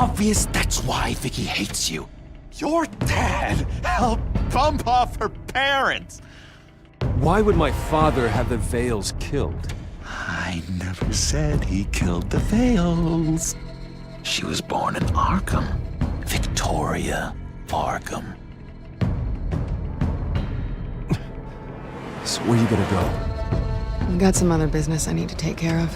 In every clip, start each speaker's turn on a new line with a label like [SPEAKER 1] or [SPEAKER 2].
[SPEAKER 1] obvious that's why Vicky hates you. Your dad helped bump off her parents.
[SPEAKER 2] Why would my father have the Vales killed?
[SPEAKER 1] I never said he killed the Vales. She was born in Arkham. Victoria Arkham.
[SPEAKER 2] So where you gonna go?
[SPEAKER 3] Got some other business I need to take care of.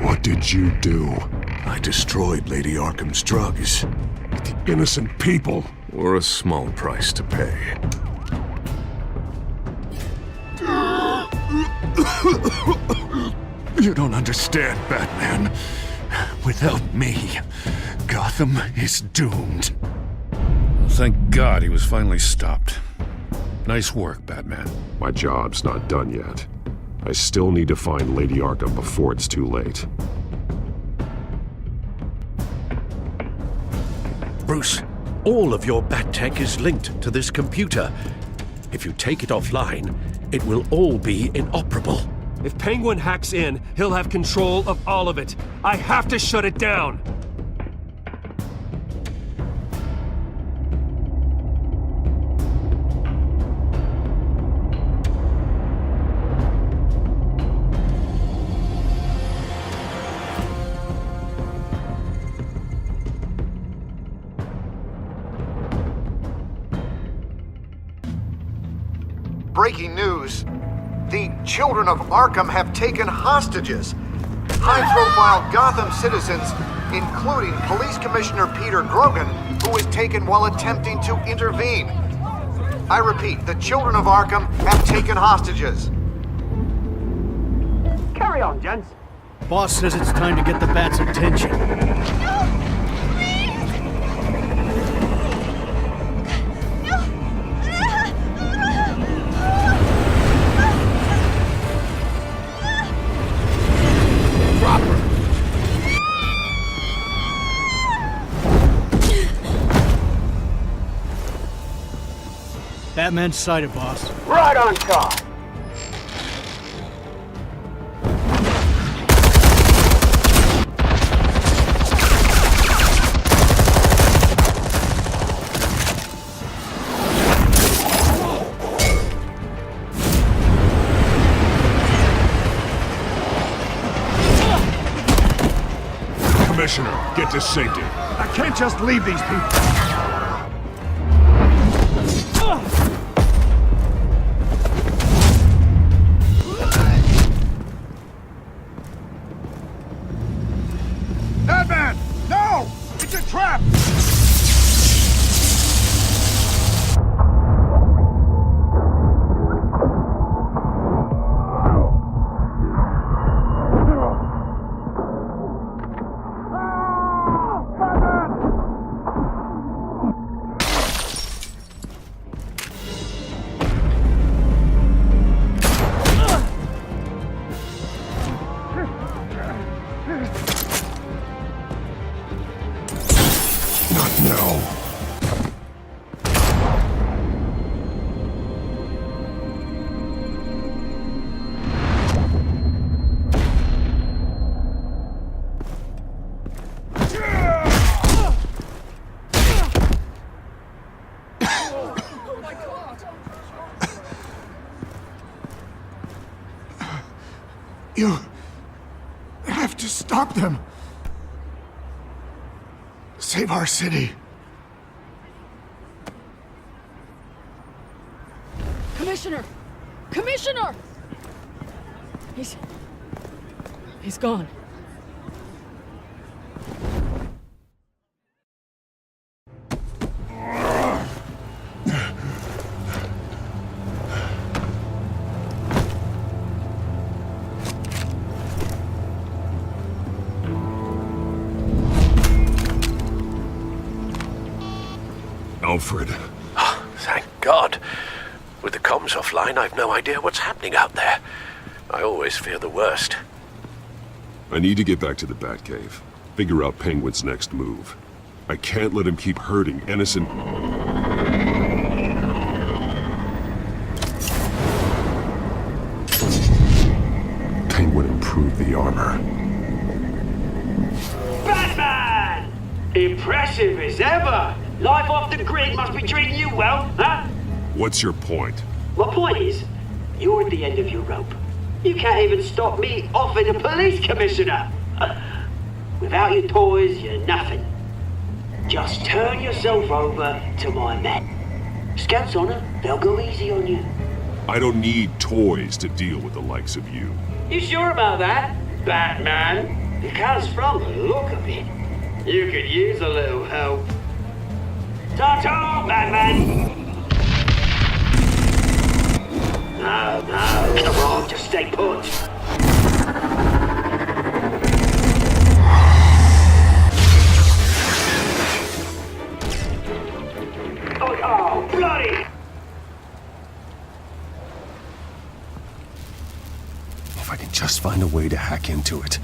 [SPEAKER 4] What did you do?
[SPEAKER 5] I destroyed Lady Arkham's drugs.
[SPEAKER 4] The innocent people.
[SPEAKER 5] Or a small price to pay. You don't understand, Batman. Without me, Gotham is doomed.
[SPEAKER 6] Thank God he was finally stopped. Nice work, Batman.
[SPEAKER 4] My job's not done yet. I still need to find Lady Arkham before it's too late.
[SPEAKER 7] Bruce, all of your Bat-Tech is linked to this computer. If you take it offline, it will all be inoperable.
[SPEAKER 2] If Penguin hacks in, he'll have control of all of it. I have to shut it down!
[SPEAKER 8] Breaking news. The children of Arkham have taken hostages. High-profile Gotham citizens, including Police Commissioner Peter Grogan, who was taken while attempting to intervene. I repeat, the children of Arkham have taken hostages.
[SPEAKER 9] Carry on, gents. Boss says it's time to get the Bat's attention. Batman sighted, boss. Right on top.
[SPEAKER 4] Commissioner, get to safety.
[SPEAKER 8] I can't just leave these people.
[SPEAKER 4] Batman! No! It's a trap! You have to stop them. Save our city.
[SPEAKER 3] Commissioner! Commissioner! He's gone.
[SPEAKER 4] Alfred.
[SPEAKER 7] Oh, thank God. With the comms offline, I've no idea what's happening out there. I always fear the worst.
[SPEAKER 4] I need to get back to the Batcave. Figure out Penguin's next move. I can't let him keep hurting innocent... Penguin improved the armor.
[SPEAKER 10] Batman! Impressive as ever! Life off the grid must be treating you well, huh?
[SPEAKER 4] What's your point?
[SPEAKER 10] My point is, you're at the end of your rope. You can't even stop me offing the police commissioner. Without your toys, you're nothing. Just turn yourself over to my men. Scouts on her, they'll go easy on you.
[SPEAKER 4] I don't need toys to deal with the likes of you.
[SPEAKER 10] You sure about that, Batman? Because from the look of it, you could use a little help. Ta-ta, Batman! No, come on, just stay put. Oh, bloody!
[SPEAKER 1] If I can just find a way to hack into it,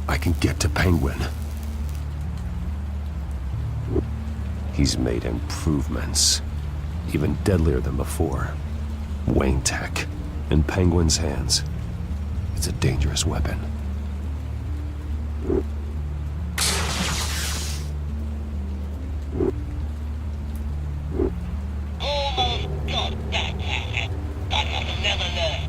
[SPEAKER 1] I can get to Penguin. He's made improvements, even deadlier than before. Wayne Tech, in Penguin's hands. It's a dangerous weapon.
[SPEAKER 11] Almost got that, but I'll never learn.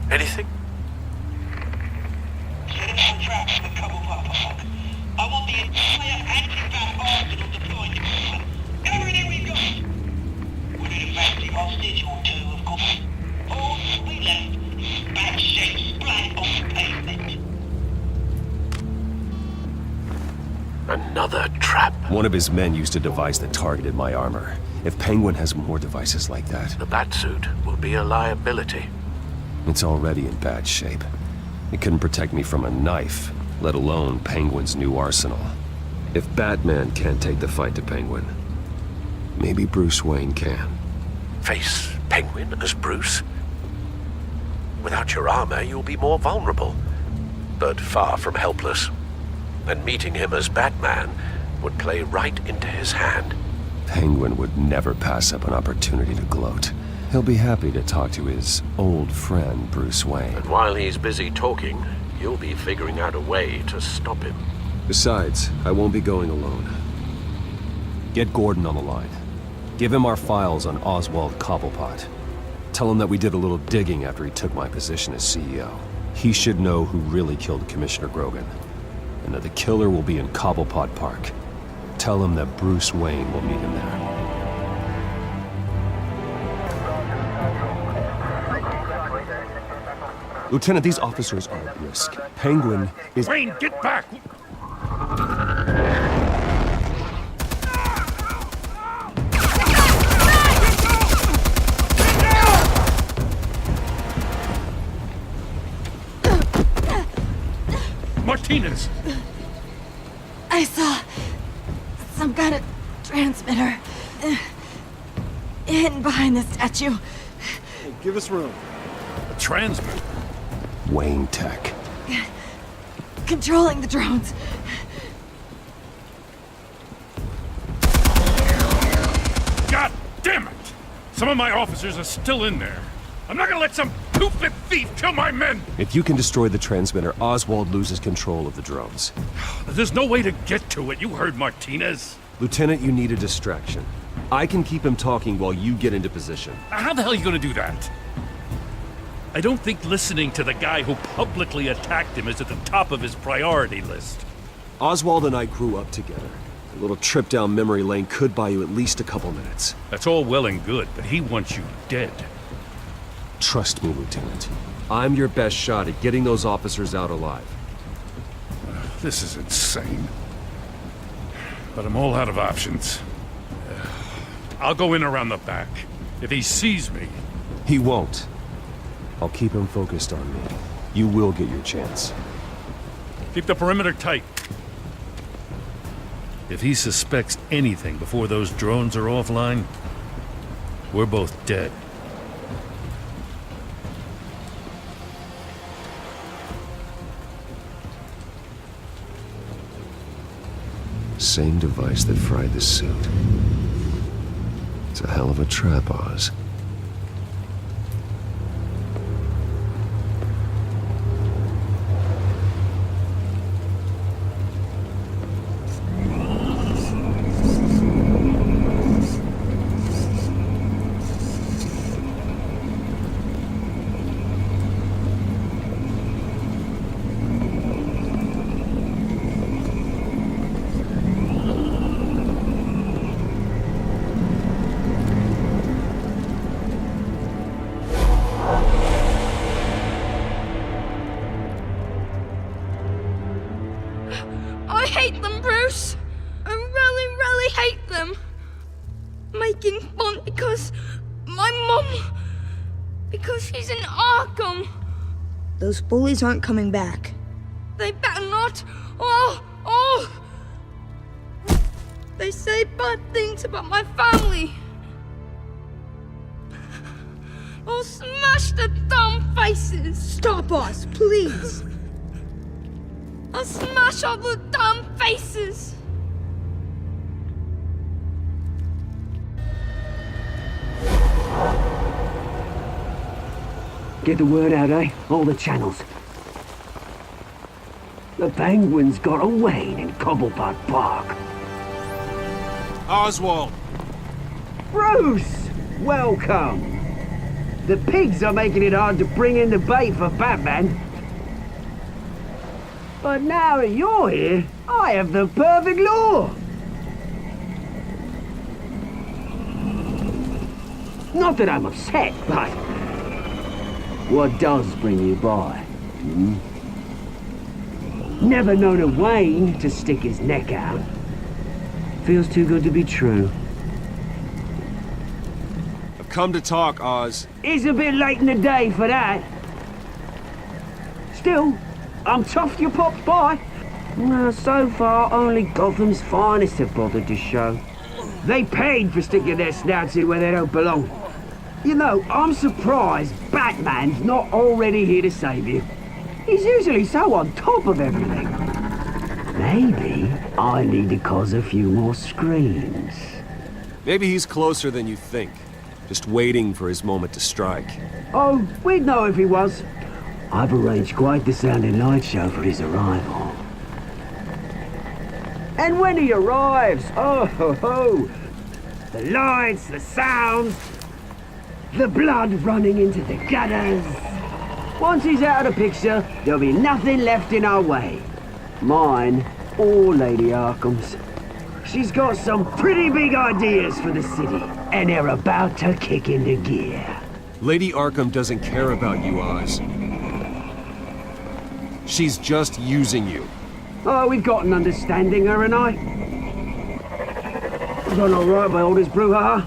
[SPEAKER 7] Anything?
[SPEAKER 11] Set up traps for couple of park. I want the entire anti-bat arsenal deployed to Brooklyn. Everything we got. We need a fancy hostage or two, of course. All we left is bad shape splat on the pavement.
[SPEAKER 7] Another trap.
[SPEAKER 1] One of his men used a device that targeted my armor. If Penguin has more devices like that,
[SPEAKER 7] The Batsuit will be a liability.
[SPEAKER 1] it's already in bad shape. It couldn't protect me from a knife, let alone Penguin's new arsenal. If Batman can't take the fight to Penguin, maybe Bruce Wayne can.
[SPEAKER 7] Face Penguin as Bruce? Without your armor, you'll be more vulnerable, but far from helpless. And meeting him as Batman would play right into his hand.
[SPEAKER 1] Penguin would never pass up an opportunity to gloat. He'll be happy to talk to his old friend, Bruce Wayne.
[SPEAKER 7] And while he's busy talking, you'll be figuring out a way to stop him.
[SPEAKER 1] Besides, I won't be going alone. Get Gordon on the line. Give him our files on Oswald Cobblepot. Tell him that we did a little digging after he took my position as CEO. He should know who really killed Commissioner Grogan, and that the killer will be in Cobblepot Park. Tell him that Bruce Wayne will meet him there. Lieutenant, these officers are at risk. Penguin is...
[SPEAKER 6] Wayne, get back! Martinez!
[SPEAKER 3] I saw some kind of transmitter hidden behind the statue.
[SPEAKER 9] Hey, give us room.
[SPEAKER 6] A transmitter?
[SPEAKER 1] Wayne Tech.
[SPEAKER 3] Controlling the drones.
[SPEAKER 6] God damn it! Some of my officers are still in there. I'm not gonna let some two-bit thief kill my men!
[SPEAKER 1] If you can destroy the transmitter, Oswald loses control of the drones.
[SPEAKER 6] There's no way to get to it. You heard Martinez.
[SPEAKER 1] Lieutenant, you need a distraction. I can keep him talking while you get into position.
[SPEAKER 6] How the hell are you gonna do that? I don't think listening to the guy who publicly attacked him is at the top of his priority list.
[SPEAKER 1] Oswald and I grew up together. A little trip down memory lane could buy you at least a couple minutes.
[SPEAKER 6] That's all well and good, but he wants you dead.
[SPEAKER 1] Trust me, Lieutenant. I'm your best shot at getting those officers out alive.
[SPEAKER 6] This is insane. But I'm all out of options. I'll go in around the back. If he sees me...
[SPEAKER 1] He won't. I'll keep him focused on me. You will get your chance.
[SPEAKER 6] Keep the perimeter tight. If he suspects anything before those drones are offline, we're both dead.
[SPEAKER 1] Same device that fried the suit. It's a hell of a trap, Oz.
[SPEAKER 3] I hate them, Bruce. I really, really hate them. Making fun because my mum... because she's in Arkham.
[SPEAKER 12] Those bullies aren't coming back.
[SPEAKER 3] They better not. Oh! They say bad things about my family. I'll smash the dumb faces.
[SPEAKER 12] Stop us, please.
[SPEAKER 3] I'll smash all the dumb faces.
[SPEAKER 10] Get the word out, eh? All the channels. The Penguin's got a Wayne in Cobblepot Park.
[SPEAKER 2] Oswald!
[SPEAKER 10] Bruce! Welcome! The pigs are making it hard to bring in the bait for Batman. But now that you're here, I have the perfect lure! Not that I'm upset, but... what does bring you by? Never known a Wayne to stick his neck out. Feels too good to be true.
[SPEAKER 2] I've come to talk, Oz.
[SPEAKER 10] It's a bit late in the day for that. Still, I'm tough you popped by. Well, so far, only Gotham's finest have bothered to show. They paid for sticking their snouts in where they don't belong. You know, I'm surprised Batman's not already here to save you. He's usually so on top of everything. Maybe I need to cause a few more screams.
[SPEAKER 1] Maybe he's closer than you think. Just waiting for his moment to strike.
[SPEAKER 10] Oh, we'd know if he was. I've arranged quite the sounding light show for his arrival. And when he arrives, oh ho ho! The lights, the sounds, the blood running into the gutters. Once he's out of the picture, there'll be nothing left in our way. Mine or Lady Arkham's. She's got some pretty big ideas for the city, and they're about to kick into gear.
[SPEAKER 1] Lady Arkham doesn't care about you, Oz. She's just using you.
[SPEAKER 10] Oh, we've got an understanding, her and I. Done all right by all this brouhaha.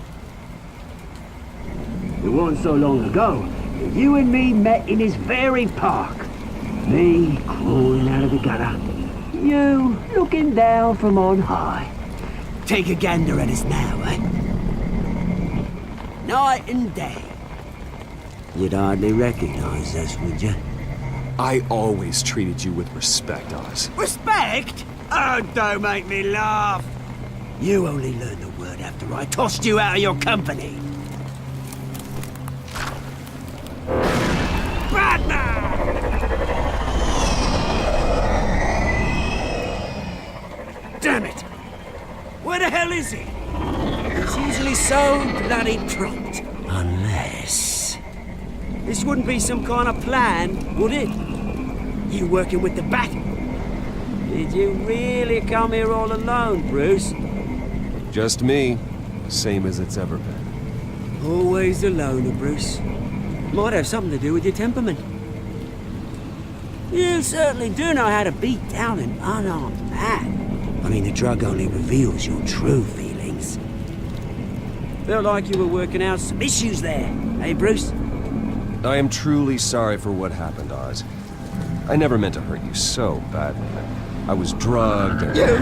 [SPEAKER 10] It wasn't so long ago that you and me met in this very park. Me crawling out of the gutter. You looking down from on high. Take a gander at us now, eh? Night and day. You'd hardly recognize us, would you?
[SPEAKER 1] I always treated you with respect, Oz.
[SPEAKER 10] Respect? Oh, don't make me laugh. You only learned the word after I tossed you out of your company. Batman! Damn it! Where the hell is he? He's usually so bloody prompt. Unless... this wouldn't be some kind of plan, would it? You working with the Bat? Did you really come here all alone, Bruce?
[SPEAKER 1] Just me. Same as it's ever been.
[SPEAKER 10] Always a loner, Bruce. Might have something to do with your temperament. You certainly do know how to beat down an unarmed man. I mean, the drug only reveals your true feelings. Felt like you were working out some issues there, eh, Bruce?
[SPEAKER 1] I am truly sorry for what happened, Oz. I never meant to hurt you so badly. I was drugged and...
[SPEAKER 10] You?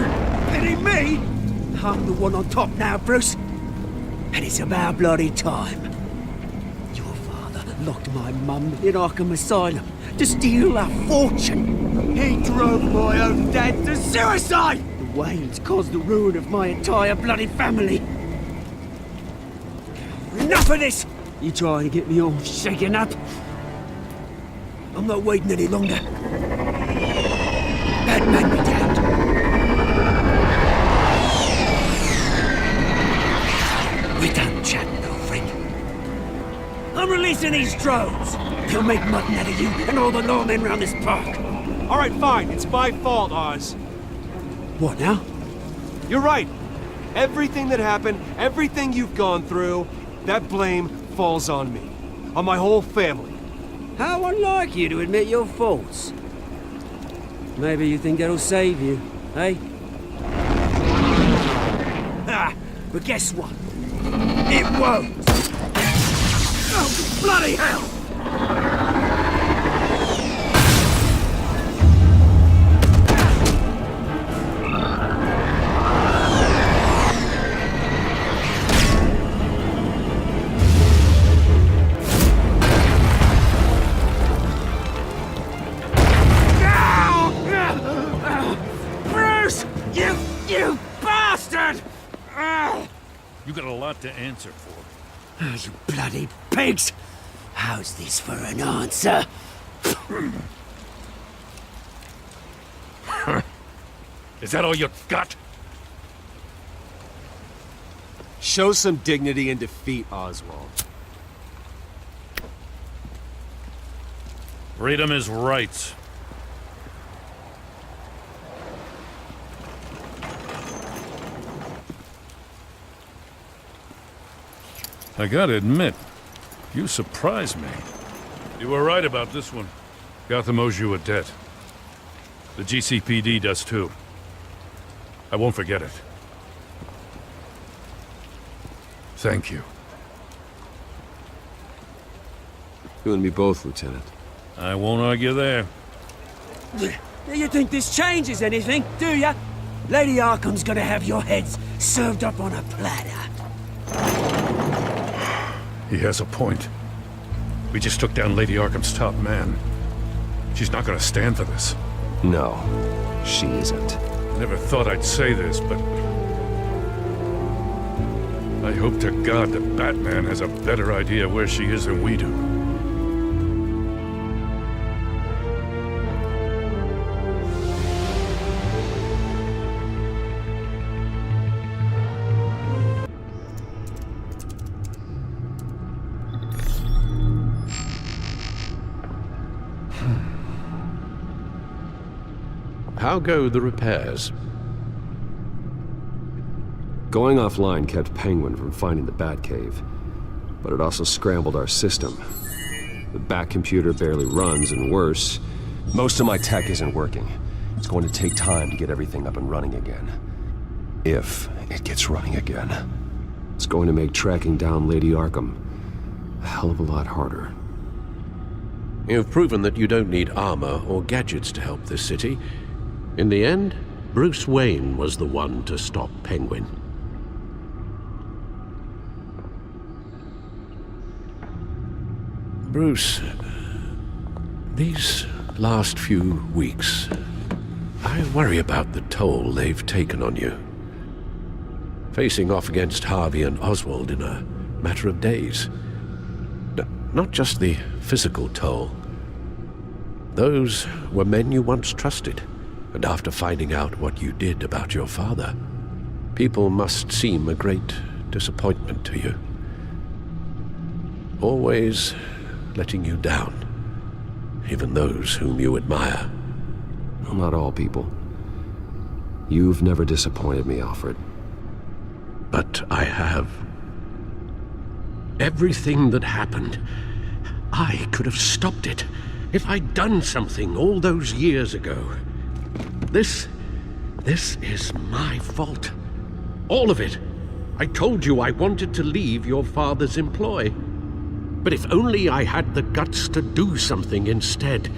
[SPEAKER 10] Pity me? I'm the one on top now, Bruce. And it's about bloody time. Your father locked my mum in Arkham Asylum to steal a fortune. He drove my own dad to suicide! The Wayne's caused the ruin of my entire bloody family. Enough of this! You trying to get me all shaken up? I'm not waiting any longer. Batman me down. We're done chatting, old friend. I'm releasing these drones. They'll make mutton out of you and all the lawmen around this park.
[SPEAKER 2] All right, fine. It's my fault, Oz.
[SPEAKER 10] What now?
[SPEAKER 2] You're right. Everything that happened, everything you've gone through, that blame falls on me. On my whole family.
[SPEAKER 10] How unlike you to admit your faults. Maybe you think that'll save you, eh? Ah, but guess what? It won't! Oh, bloody hell!
[SPEAKER 2] Bruce! You bastard!
[SPEAKER 6] You got a lot to answer for.
[SPEAKER 10] Oh, you bloody pigs! How's this for an answer?
[SPEAKER 6] Is that all you got?
[SPEAKER 2] Show some dignity in defeat, Oswald.
[SPEAKER 6] Freedom is rights. I gotta admit, you surprised me. You were right about this one. Gotham owes you a debt. The GCPD does too. I won't forget it. Thank you.
[SPEAKER 1] You and me both, Lieutenant.
[SPEAKER 6] I won't argue there.
[SPEAKER 10] You think this changes anything, do ya? Lady Arkham's gonna have your heads served up on a platter.
[SPEAKER 6] He has a point. We just took down Lady Arkham's top man. She's not gonna stand for this.
[SPEAKER 1] No, she isn't.
[SPEAKER 6] Never thought I'd say this, but I hope to God that Batman has a better idea where she is than we do.
[SPEAKER 7] How go the repairs?
[SPEAKER 1] Going offline kept Penguin from finding the Batcave, but it also scrambled our system. The Bat computer barely runs, and worse, most of my tech isn't working. It's going to take time to get everything up and running again. If it gets running again. It's going to make tracking down Lady Arkham a hell of a lot harder.
[SPEAKER 7] You've proven that you don't need armor or gadgets to help this city. In the end, Bruce Wayne was the one to stop Penguin. Bruce, these last few weeks, I worry about the toll they've taken on you. Facing off against Harvey and Oswald in a matter of days. Not just the physical toll. Those were men you once trusted. And after finding out what you did about your father, people must seem a great disappointment to you. Always letting you down, even those whom you admire.
[SPEAKER 1] Well, not all people. You've never disappointed me, Alfred.
[SPEAKER 7] But I have. Everything that happened, I could have stopped it if I'd done something all those years ago. This is my fault. All of it. I told you I wanted to leave your father's employ. But if only I had the guts to do something instead.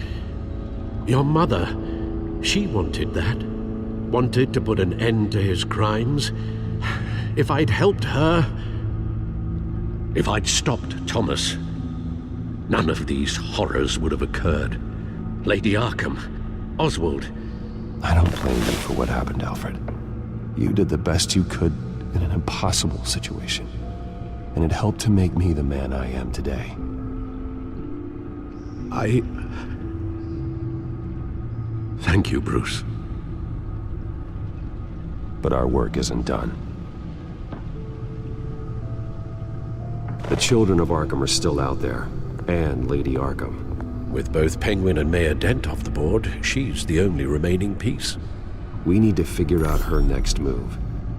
[SPEAKER 7] Your mother, she wanted that. Wanted to put an end to his crimes. If I'd helped her, if I'd stopped Thomas, none of these horrors would have occurred. Lady Arkham, Oswald.
[SPEAKER 1] I don't blame you for what happened, Alfred. You did the best you could in an impossible situation, and it helped to make me the man I am today.
[SPEAKER 7] Thank you, Bruce.
[SPEAKER 1] But our work isn't done. The children of Arkham are still out there, and Lady Arkham.
[SPEAKER 7] With both Penguin and Mayor Dent off the board, she's the only remaining piece.
[SPEAKER 1] We need to figure out her next move.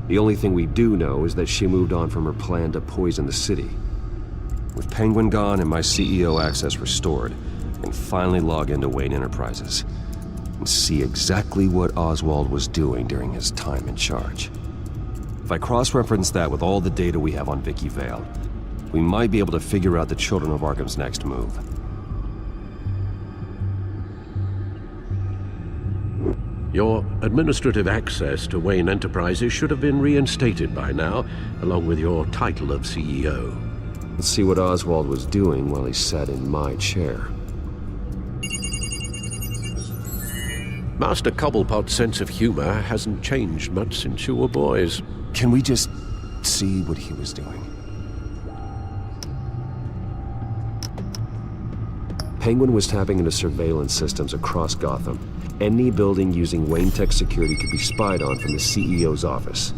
[SPEAKER 1] The only thing we do know is that she moved on from her plan to poison the city. With Penguin gone and my CEO access restored, I can finally log into Wayne Enterprises and see exactly what Oswald was doing during his time in charge. If I cross-reference that with all the data we have on Vicky Vale, we might be able to figure out the Children of Arkham's next move.
[SPEAKER 7] Your administrative access to Wayne Enterprises should have been reinstated by now, along with your title of CEO.
[SPEAKER 1] Let's see what Oswald was doing while he sat in my chair.
[SPEAKER 7] Master Cobblepot's sense of humor hasn't changed much since you were boys.
[SPEAKER 1] Can we just see what he was doing? Penguin was tapping into surveillance systems across Gotham. Any building using Wayne Tech security could be spied on from the CEO's office.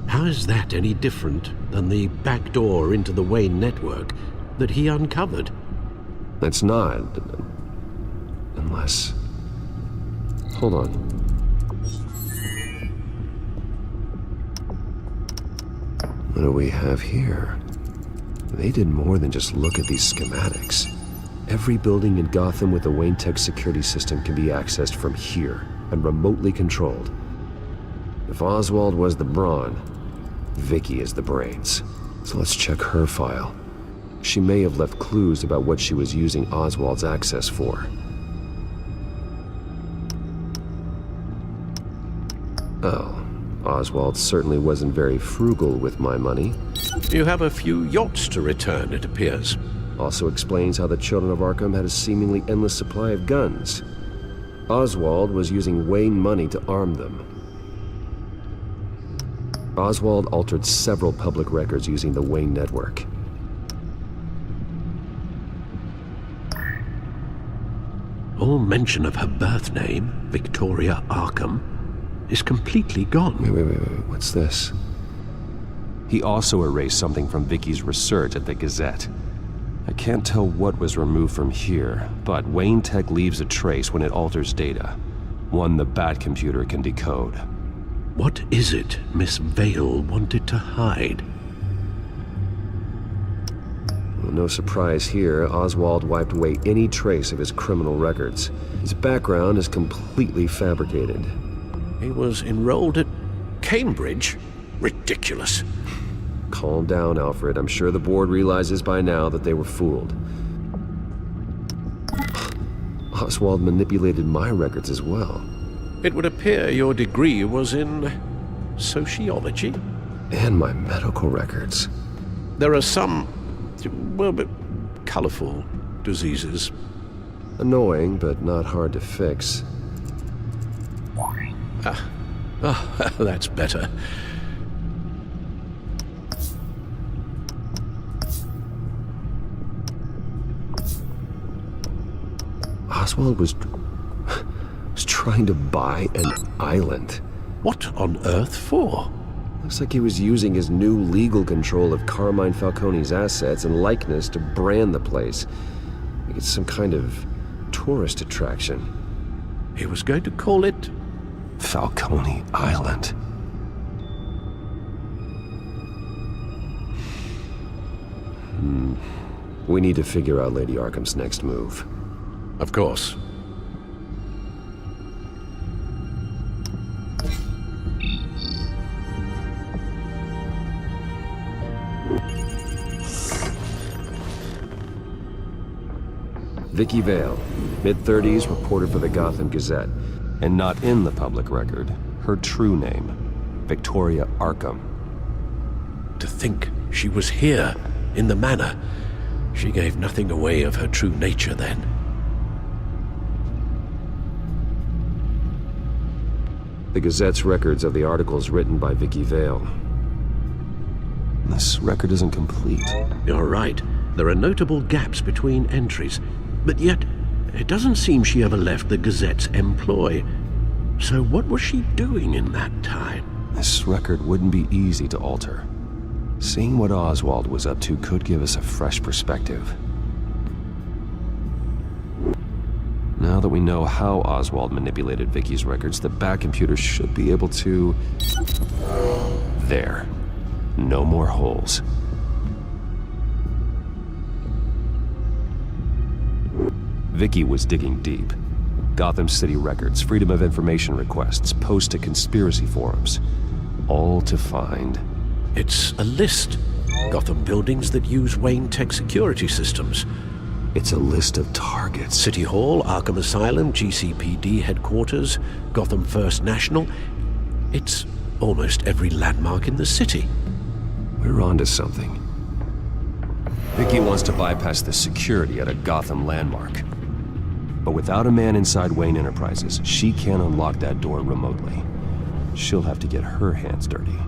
[SPEAKER 7] How is that any different than the back door into the Wayne network that he uncovered?
[SPEAKER 1] That's not. Unless... Hold on. What do we have here? They did more than just look at these schematics. Every building in Gotham with a Wayne Tech security system can be accessed from here and remotely controlled. If Oswald was the brawn, Vicky is the brains. So let's check her file. She may have left clues about what she was using Oswald's access for. Oh, Oswald certainly wasn't very frugal with my money.
[SPEAKER 7] You have a few yachts to return, it appears.
[SPEAKER 1] Also explains how the Children of Arkham had a seemingly endless supply of guns. Oswald was using Wayne money to arm them. Oswald altered several public records using the Wayne network.
[SPEAKER 7] All mention of her birth name, Victoria Arkham, is completely gone.
[SPEAKER 1] Wait, what's this? He also erased something from Vicky's research at the Gazette. I can't tell what was removed from here, but Wayne Tech leaves a trace when it alters data. One the Bat computer can decode.
[SPEAKER 7] What is it Miss Vale wanted to hide?
[SPEAKER 1] Well, no surprise here, Oswald wiped away any trace of his criminal records. His background is completely fabricated.
[SPEAKER 7] He was enrolled at Cambridge? Ridiculous.
[SPEAKER 1] Calm down, Alfred. I'm sure the board realizes by now that they were fooled. Oswald manipulated my records as well.
[SPEAKER 7] It would appear your degree was in sociology?
[SPEAKER 1] And my medical records.
[SPEAKER 7] There are some, well, but colorful diseases.
[SPEAKER 1] Annoying, but not hard to fix.
[SPEAKER 7] That's better.
[SPEAKER 1] Oswald was trying to buy an island.
[SPEAKER 7] What on earth for?
[SPEAKER 1] Looks like he was using his new legal control of Carmine Falcone's assets and likeness to brand the place. Like it's some kind of tourist attraction.
[SPEAKER 7] He was going to call it
[SPEAKER 1] Falcone Island. We need to figure out Lady Arkham's next move.
[SPEAKER 7] Of course.
[SPEAKER 1] Vicky Vale, mid-30s, reporter for the Gotham Gazette. And not in the public record, her true name, Victoria Arkham.
[SPEAKER 7] To think she was here, in the manor. She gave nothing away of her true nature then.
[SPEAKER 1] The Gazette's records of the articles written by Vicky Vale. This record isn't complete.
[SPEAKER 7] You're right. There are notable gaps between entries, but yet it doesn't seem she ever left the Gazette's employ. So what was she doing in that time?
[SPEAKER 1] This record wouldn't be easy to alter. Seeing what Oswald was up to could give us a fresh perspective. Now that we know how Oswald manipulated Vicky's records, the back computer should be able to... There. No more holes. Vicky was digging deep. Gotham City records, Freedom of Information requests, posts to conspiracy forums. All to find...
[SPEAKER 7] It's a list. Gotham buildings that use Wayne Tech security systems.
[SPEAKER 1] It's a list of targets.
[SPEAKER 7] City Hall, Arkham Asylum, GCPD headquarters, Gotham First National. It's almost every landmark in the city.
[SPEAKER 1] We're onto something. Vicky wants to bypass the security at a Gotham landmark. But without a man inside Wayne Enterprises, she can't unlock that door remotely. She'll have to get her hands dirty.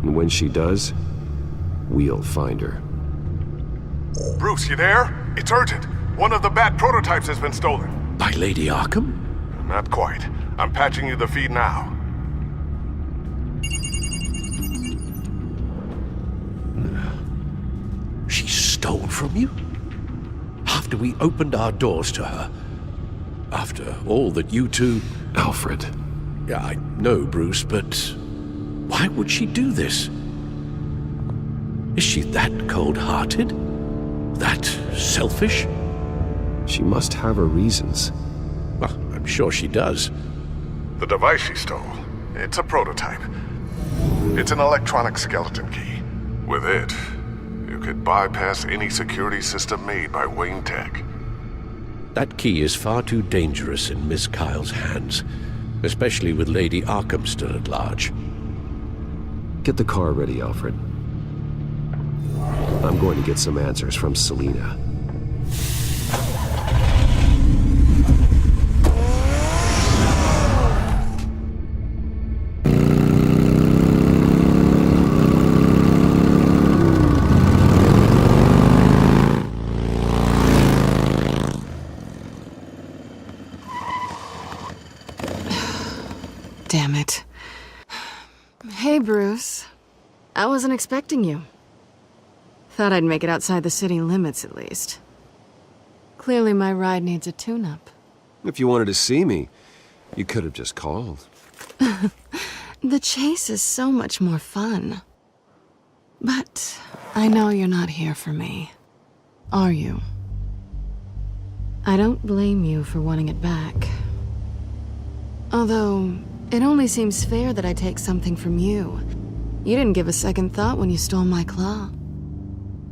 [SPEAKER 1] And when she does, we'll find her.
[SPEAKER 13] Bruce, you there? It's urgent. One of the Bat prototypes has been stolen.
[SPEAKER 7] By Lady Arkham?
[SPEAKER 13] Not quite. I'm patching you the feed now.
[SPEAKER 7] She stole from you? After we opened our doors to her? After all that you two...
[SPEAKER 1] Alfred.
[SPEAKER 7] Yeah, I know, Bruce, but... why would she do this? Is she that cold-hearted? That selfish?
[SPEAKER 1] She must have her reasons.
[SPEAKER 7] Well, I'm sure she does.
[SPEAKER 13] The device she stole, it's a prototype. It's an electronic skeleton key. With it, you could bypass any security system made by Wayne Tech.
[SPEAKER 7] That key is far too dangerous in Miss Kyle's hands, especially with Lady Arkham still at large.
[SPEAKER 1] Get the car ready, Alfred. I'm going to get some answers from Selina.
[SPEAKER 14] Damn it. Hey, Bruce. I wasn't expecting you. Thought I'd make it outside the city limits, at least. Clearly my ride needs a tune-up.
[SPEAKER 1] If you wanted to see me, you could have just called.
[SPEAKER 14] The chase is so much more fun. But I know you're not here for me. Are you? I don't blame you for wanting it back. Although, it only seems fair that I take something from you. You didn't give a second thought when you stole my claw.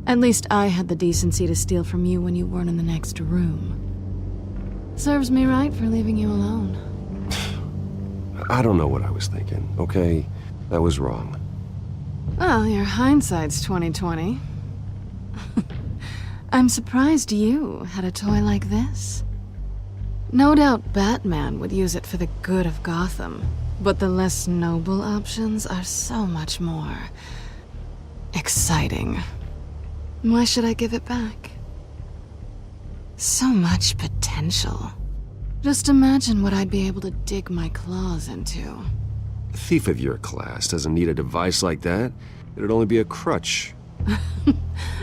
[SPEAKER 14] At least I had the decency to steal from you when you weren't in the next room. Serves me right for leaving you alone.
[SPEAKER 1] I don't know what I was thinking, okay? I was wrong.
[SPEAKER 14] Well, your hindsight's 20/20. I'm surprised you had a toy like this. No doubt Batman would use it for the good of Gotham, but the less noble options are so much more exciting. Why should I give it back? So much potential. Just imagine what I'd be able to dig my claws into.
[SPEAKER 1] A thief of your class doesn't need a device like that. It'd only be a crutch.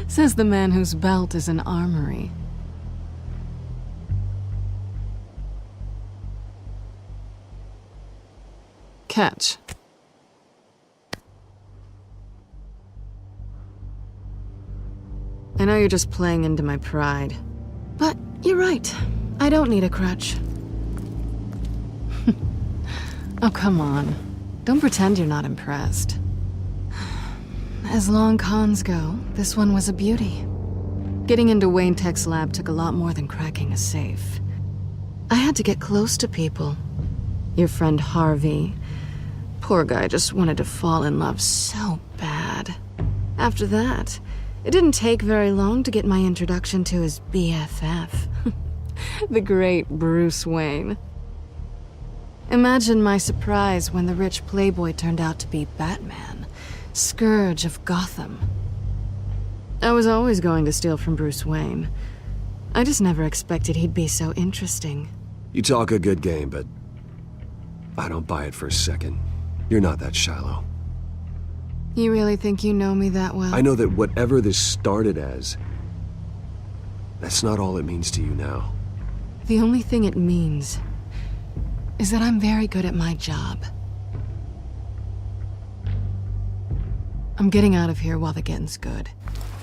[SPEAKER 14] Says the man whose belt is an armory. Catch. I know you're just playing into my pride, but you're right. I don't need a crutch. Oh, come on. Don't pretend you're not impressed. As long cons go, this one was a beauty. Getting into Wayne Tech's lab took a lot more than cracking a safe. I had to get close to people. Your friend Harvey. Poor guy just wanted to fall in love so bad. After that, it didn't take very long to get my introduction to his BFF. The great Bruce Wayne. Imagine my surprise when the rich playboy turned out to be Batman, scourge of Gotham. I was always going to steal from Bruce Wayne. I just never expected he'd be so interesting.
[SPEAKER 1] You talk a good game, but I don't buy it for a second. You're not that shallow.
[SPEAKER 14] You really think you know me that well?
[SPEAKER 1] I know that whatever this started as, that's not all it means to you now.
[SPEAKER 14] The only thing it means is that I'm very good at my job. I'm getting out of here while the getting's good.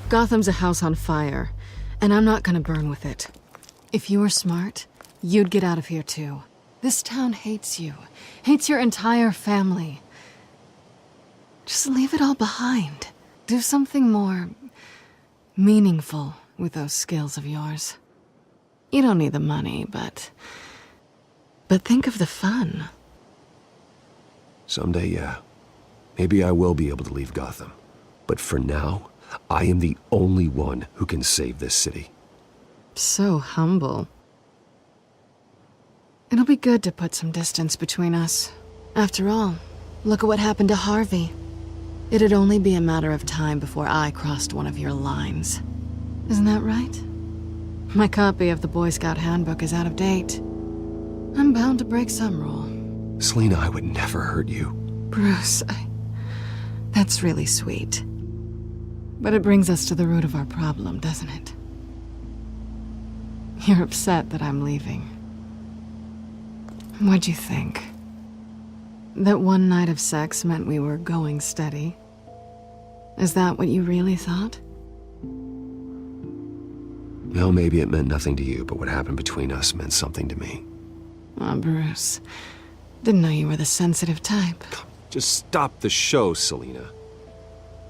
[SPEAKER 14] Gotham's a house on fire, and I'm not gonna burn with it. If you were smart, you'd get out of here too. This town hates you, hates your entire family. Just leave it all behind. Do something more meaningful with those skills of yours. You don't need the money, but think of the fun.
[SPEAKER 1] Someday, yeah. Maybe I will be able to leave Gotham. But for now, I am the only one who can save this city.
[SPEAKER 14] So humble. It'll be good to put some distance between us. After all, look at what happened to Harvey. It'd only be a matter of time before I crossed one of your lines. Isn't that right? My copy of the Boy Scout handbook is out of date. I'm bound to break some rule.
[SPEAKER 1] Selina, I would never hurt you.
[SPEAKER 14] Bruce, that's really sweet. But it brings us to the root of our problem, doesn't it? You're upset that I'm leaving. What'd you think? That one night of sex meant we were going steady? Is that what you really thought?
[SPEAKER 1] Well, maybe it meant nothing to you, but what happened between us meant something to me.
[SPEAKER 14] Oh, Bruce. Didn't know you were the sensitive type.
[SPEAKER 1] Just stop the show, Selina.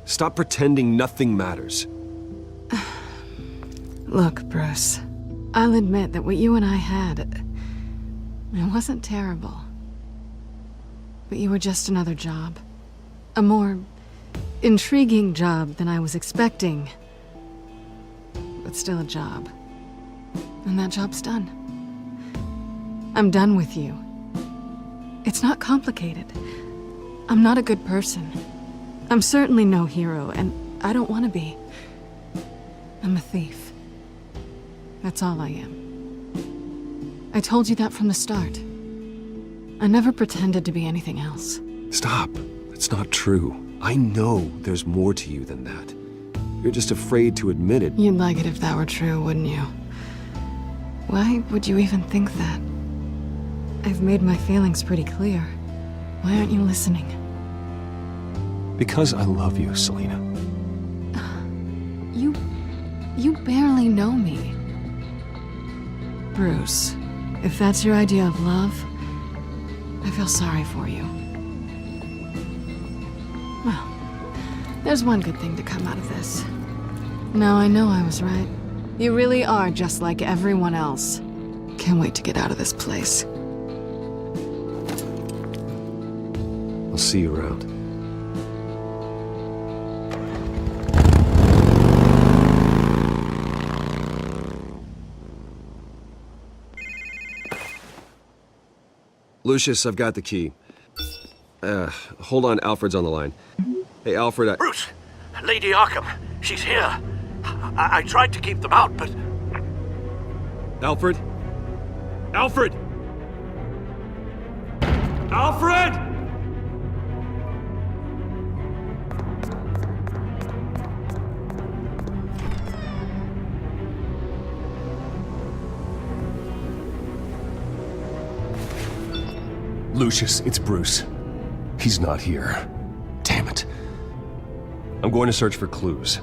[SPEAKER 1] Stop pretending nothing matters.
[SPEAKER 14] Look, Bruce. I'll admit that what you and I had, it wasn't terrible. But you were just another job. A more intriguing job than I was expecting. But still a job. And that job's done. I'm done with you. It's not complicated. I'm not a good person. I'm certainly no hero, and I don't want to be. I'm a thief. That's all I am. I told you that from the start. I never pretended to be anything else.
[SPEAKER 1] Stop. That's not true. I know there's more to you than that. You're just afraid to admit it.
[SPEAKER 14] You'd like it if that were true, wouldn't you? Why would you even think that? I've made my feelings pretty clear. Why aren't you listening?
[SPEAKER 1] Because I love you, Selina.
[SPEAKER 14] You barely know me. Bruce, if that's your idea of love, I feel sorry for you. Well, there's one good thing to come out of this. Now I know I was right. You really are just like everyone else. Can't wait to get out of this place.
[SPEAKER 1] I'll see you around. Lucius, I've got the key. Hold on, Alfred's on the line. Hey, Alfred,
[SPEAKER 7] Bruce! Lady Arkham, she's here. I tried to keep them out, but...
[SPEAKER 2] Alfred? Alfred! Alfred!
[SPEAKER 1] Lucius, it's Bruce. He's not here. Damn it. I'm going to search for clues.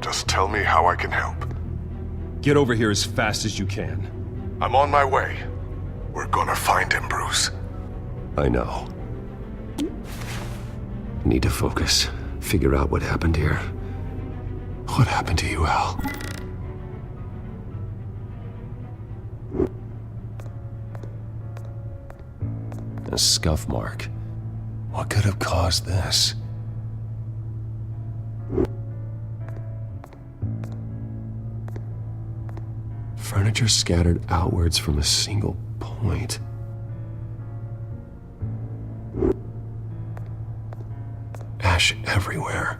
[SPEAKER 13] Just tell me how I can help.
[SPEAKER 1] Get over here as fast as you can.
[SPEAKER 13] I'm on my way. We're gonna find him, Bruce.
[SPEAKER 1] I know. Need to focus. Figure out what happened here. What happened to you, Al? A scuff mark. What could have caused this? Furniture scattered outwards from a single point. ash everywhere.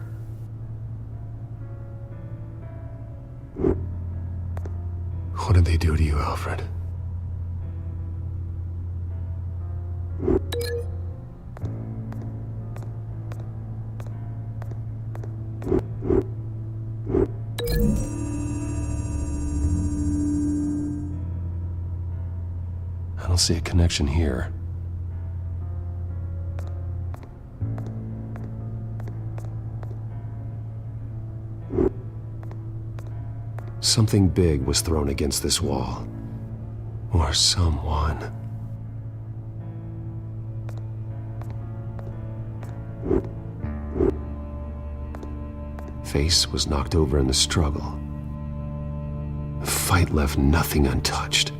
[SPEAKER 1] What did they do to you, Alfred? I don't see a connection here. Something big was thrown against this wall. Or someone. Face was knocked over in the struggle. The fight left nothing untouched.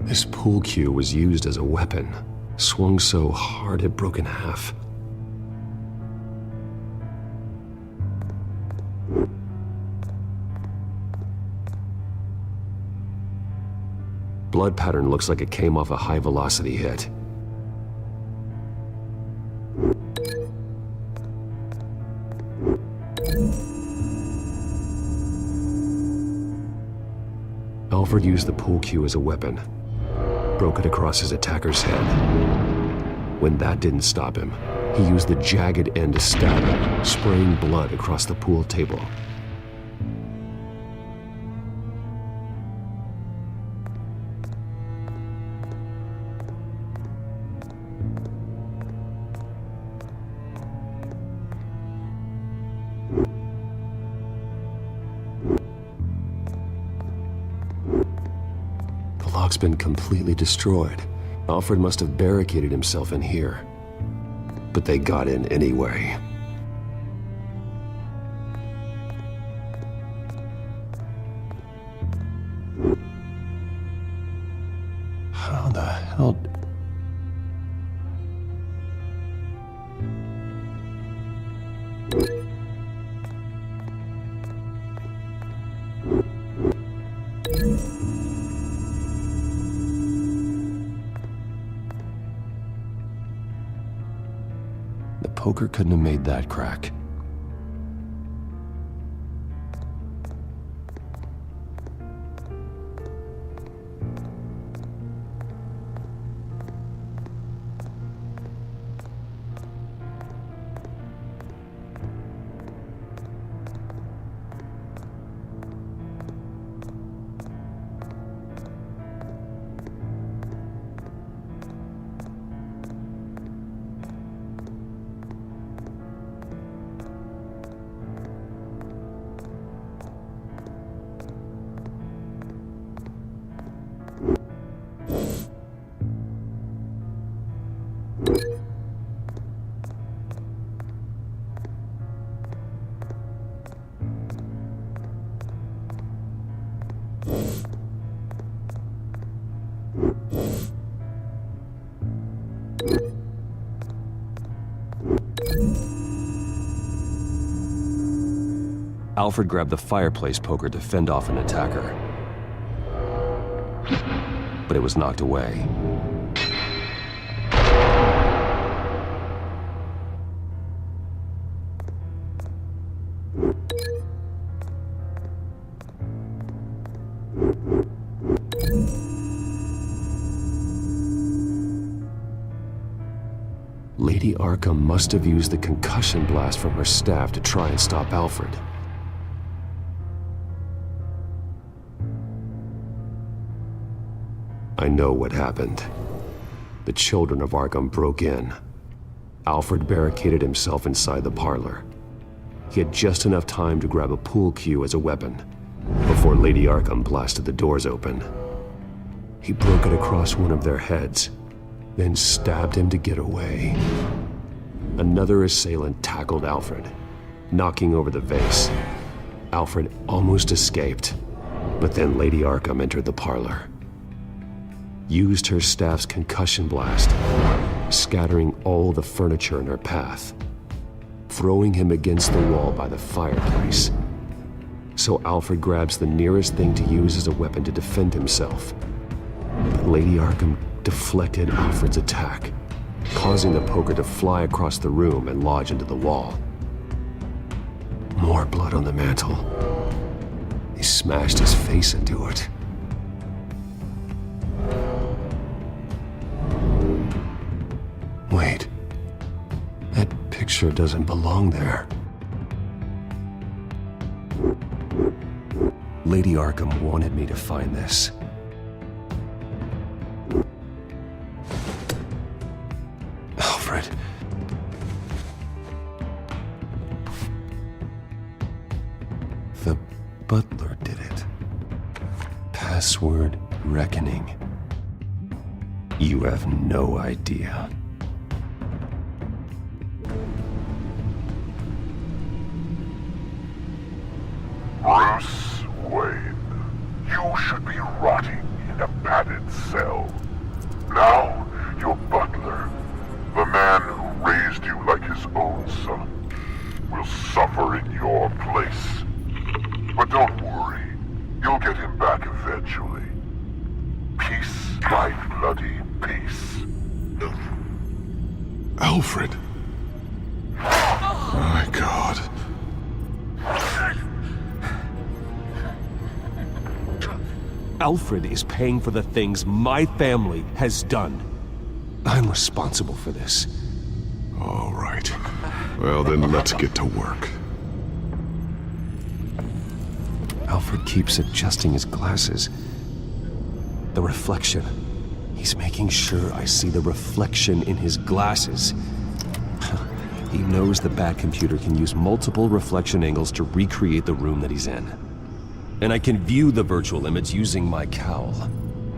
[SPEAKER 1] This pool cue was used as a weapon, swung so hard it broke in half. Blood pattern looks like it came off a high-velocity hit. Alfred used the pool cue as a weapon, broke it across his attacker's head. When that didn't stop him, he used the jagged end to stab him, spraying blood across the pool table. The lock's been completely destroyed. Alfred must have barricaded himself in here. But they got in anyway. How the hell... The poker couldn't have made that crack. Alfred grabbed the fireplace poker to fend off an attacker. But it was knocked away. Lady Arkham must have used the concussion blast from her staff to try and stop Alfred. I know what happened. The children of Arkham broke in. Alfred barricaded himself inside the parlor. He had just enough time to grab a pool cue as a weapon before Lady Arkham blasted the doors open. He broke it across one of their heads, then stabbed him to get away. Another assailant tackled Alfred, knocking over the vase. Alfred almost escaped, but then Lady Arkham entered the parlor. Used her staff's concussion blast, scattering all the furniture in her path, throwing him against the wall by the fireplace. So Alfred grabs the nearest thing to use as a weapon to defend himself, But Lady Arkham deflected Alfred's attack, causing the poker to fly across the room and lodge into the wall. More blood on the mantle. He smashed his face into it. Wait. That picture doesn't belong there. Lady Arkham wanted me to find this. Alfred. The butler did it. Password reckoning. You have no idea.
[SPEAKER 13] Bruce Wayne, you should be rotting in a padded cell. Now, your butler, the man who raised you like his own son, will suffer in your place. But don't worry, you'll get him back eventually. Peace, my bloody peace.
[SPEAKER 4] Alfred. My God.
[SPEAKER 1] Alfred is paying for the things my family has done. I'm responsible for this.
[SPEAKER 4] All right. Well, then let's get to work.
[SPEAKER 1] Alfred keeps adjusting his glasses. The reflection. He's making sure I see the reflection in his glasses. He knows the Batcomputer can use multiple reflection angles to recreate the room that he's in. And I can view the virtual image using my cowl.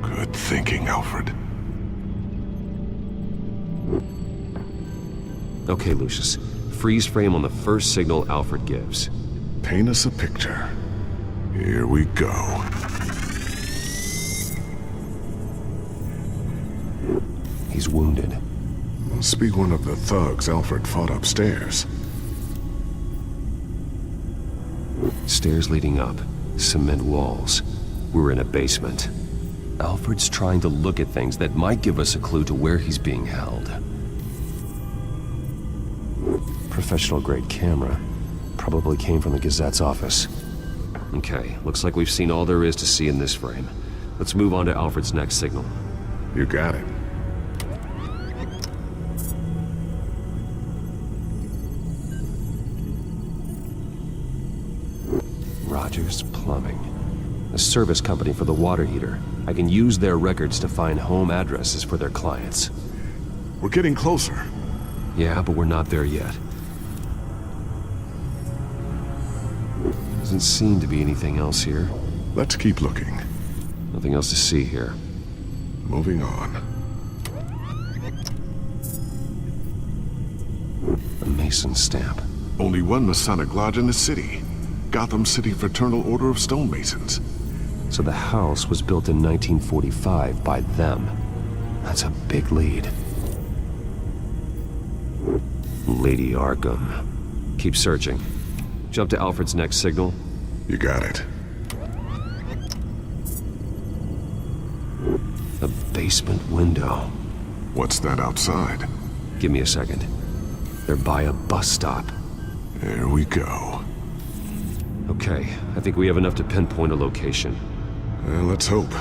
[SPEAKER 4] Good thinking, Alfred.
[SPEAKER 1] Okay, Lucius. Freeze frame on the first signal Alfred gives.
[SPEAKER 4] Paint us a picture. Here we go.
[SPEAKER 1] He's wounded.
[SPEAKER 4] Must be one of the thugs Alfred fought upstairs.
[SPEAKER 1] Stairs leading up. Cement walls. We're in a basement. Alfred's trying to look at things that might give us a clue to where he's being held. Professional-grade camera. Probably came from the Gazette's office. Okay, looks like we've seen all there is to see in this frame. Let's move on to Alfred's next signal.
[SPEAKER 4] You got it.
[SPEAKER 1] Rogers Plumbing. A service company for the water heater. I can use their records to find home addresses for their clients.
[SPEAKER 4] We're getting closer.
[SPEAKER 1] Yeah, but we're not there yet. Doesn't seem to be anything else here.
[SPEAKER 4] Let's keep looking.
[SPEAKER 1] Nothing else to see here.
[SPEAKER 4] Moving on.
[SPEAKER 1] A Mason stamp.
[SPEAKER 4] Only one Masonic lodge in the city. Gotham City Fraternal Order of Stonemasons.
[SPEAKER 1] So the house was built in 1945 by them. That's a big lead. Lady Arkham. Keep searching. Jump to Alfred's next signal.
[SPEAKER 4] You got it.
[SPEAKER 1] A basement window.
[SPEAKER 4] What's that outside?
[SPEAKER 1] Give me a second. They're by a bus stop.
[SPEAKER 4] There we go.
[SPEAKER 1] Okay, I think we have enough to pinpoint a location.
[SPEAKER 4] Well, let's hope.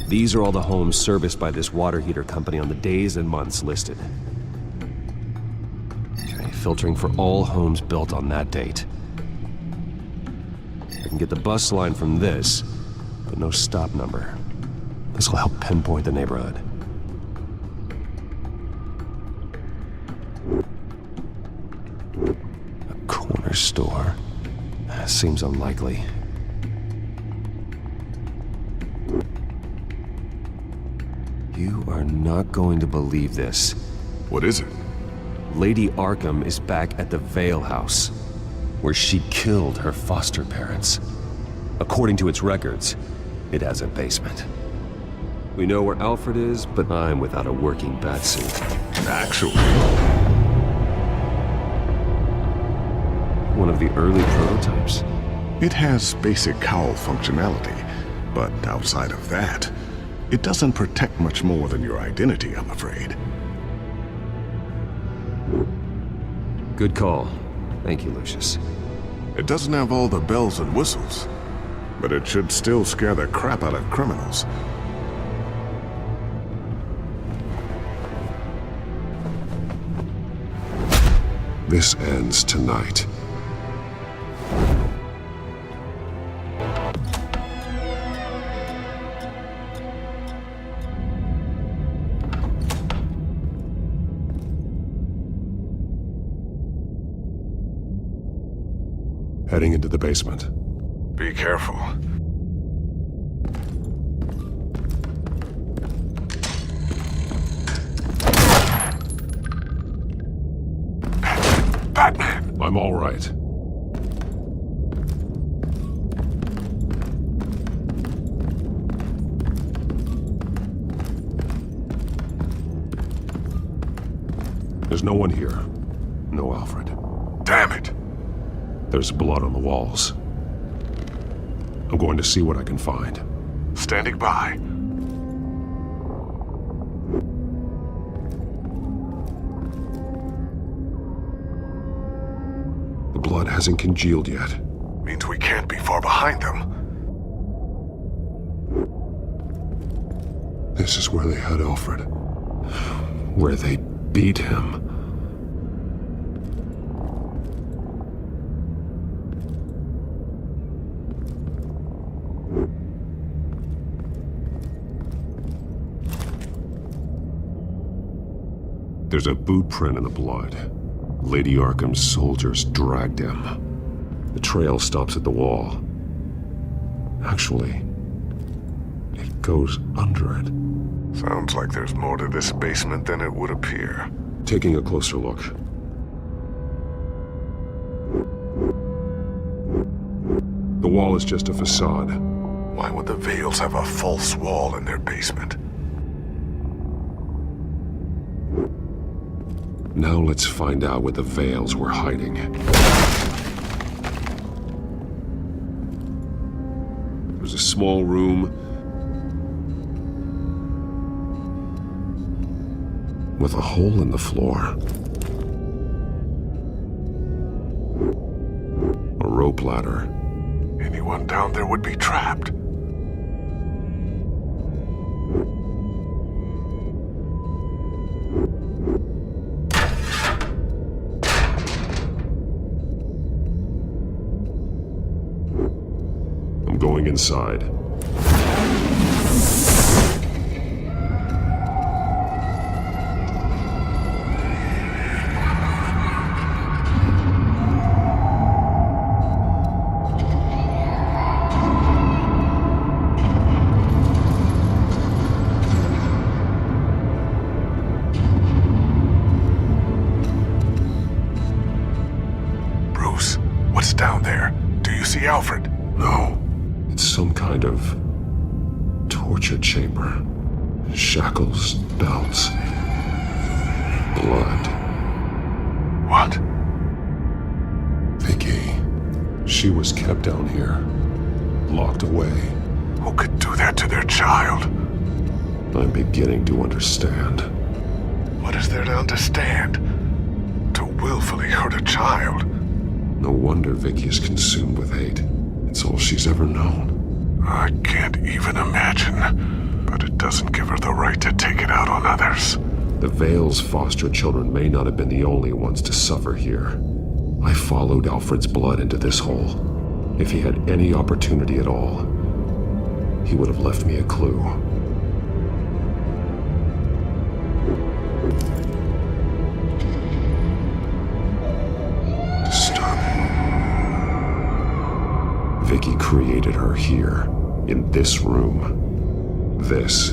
[SPEAKER 1] These are all the homes serviced by this water heater company on the days and months listed. Okay, filtering for all homes built on that date. I can get the bus line from this, but no stop number. This will help pinpoint the neighborhood. A corner store. Seems unlikely. You are not going to believe this.
[SPEAKER 4] What is it?
[SPEAKER 1] Lady Arkham is back at the Vale House, where she killed her foster parents. According to its records, it has a basement. We know where Alfred is, but I'm without a working batsuit.
[SPEAKER 5] Actually,
[SPEAKER 1] One of the early prototypes?
[SPEAKER 5] it has basic cowl functionality, but outside of that, it doesn't protect much more than your identity, I'm afraid.
[SPEAKER 1] Good call. Thank you, Lucius.
[SPEAKER 5] It doesn't have all the bells and whistles, but it should still scare the crap out of criminals.
[SPEAKER 4] This ends tonight. Heading into the basement.
[SPEAKER 5] Be careful.
[SPEAKER 4] Batman! I'm all right. There's no one here. No Alfred.
[SPEAKER 5] Damn it!
[SPEAKER 4] There's blood on the walls. I'm going to see what I can find.
[SPEAKER 5] Standing by.
[SPEAKER 4] The blood hasn't congealed yet.
[SPEAKER 5] Means we can't be far behind them.
[SPEAKER 4] This is where they had Alfred. Where they beat him. There's a boot print in the blood. Lady Arkham's soldiers dragged him. The trail stops at the wall. Actually, it goes under it.
[SPEAKER 5] Sounds like there's more to this basement than it would appear.
[SPEAKER 4] Taking a closer look. The wall is just a facade.
[SPEAKER 5] Why would the Vales have a false wall in their basement?
[SPEAKER 4] Now let's find out where the Vales were hiding. There's a small room with a hole in the floor. A rope ladder.
[SPEAKER 5] Anyone down there would be trapped.
[SPEAKER 4] I'm going inside.
[SPEAKER 5] Bruce, what's down there? Do you see Alfred?
[SPEAKER 4] No. It's some kind of torture chamber. Shackles, belts, blood.
[SPEAKER 5] What?
[SPEAKER 4] Vicky. She was kept down here. Locked away.
[SPEAKER 5] Who could do that to their child?
[SPEAKER 4] I'm beginning to understand.
[SPEAKER 5] What is there to understand? To willfully hurt a child?
[SPEAKER 4] No wonder Vicky is consumed with hate. It's all she's ever known.
[SPEAKER 5] I can't even imagine, but it doesn't give her the right to take it out on others.
[SPEAKER 4] The Vale's foster children may not have been the only ones to suffer here. I followed Alfred's blood into this hole. If he had any opportunity at all, he would have left me a clue. Vicky created her here, in this room. This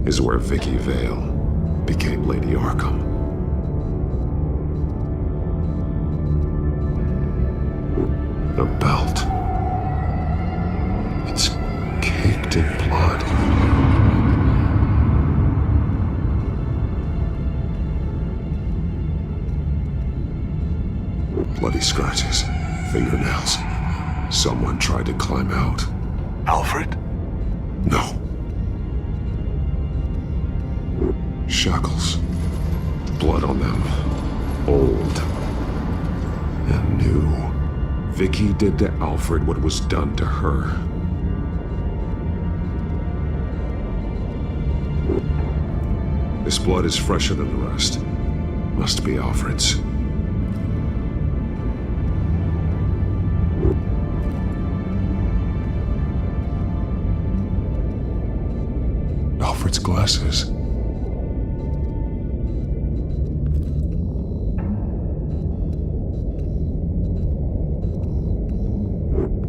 [SPEAKER 4] is where Vicky Vale became Lady Arkham. The belt. It's caked in blood. Bloody scratches, fingernails. Someone tried to climb out.
[SPEAKER 5] Alfred?
[SPEAKER 4] No. Shackles. Blood on them. Old. And new. Vicky did to Alfred what was done to her. This blood is fresher than the rest. Must be Alfred's. Alfred's glasses.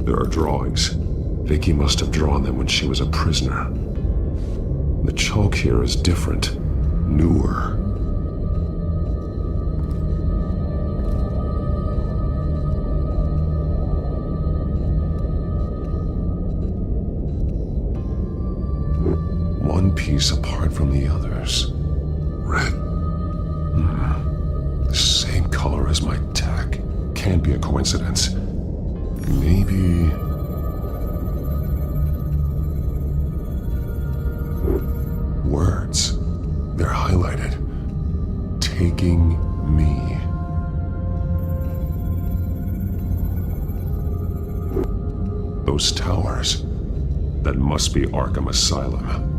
[SPEAKER 4] There are drawings. Vicky must have drawn them when she was a prisoner. The chalk here is different, newer. One piece apart from the others. Red. The same color as my tech. Can't be a coincidence. Maybe... words. They're highlighted. Taking me. Those towers. That must be Arkham Asylum.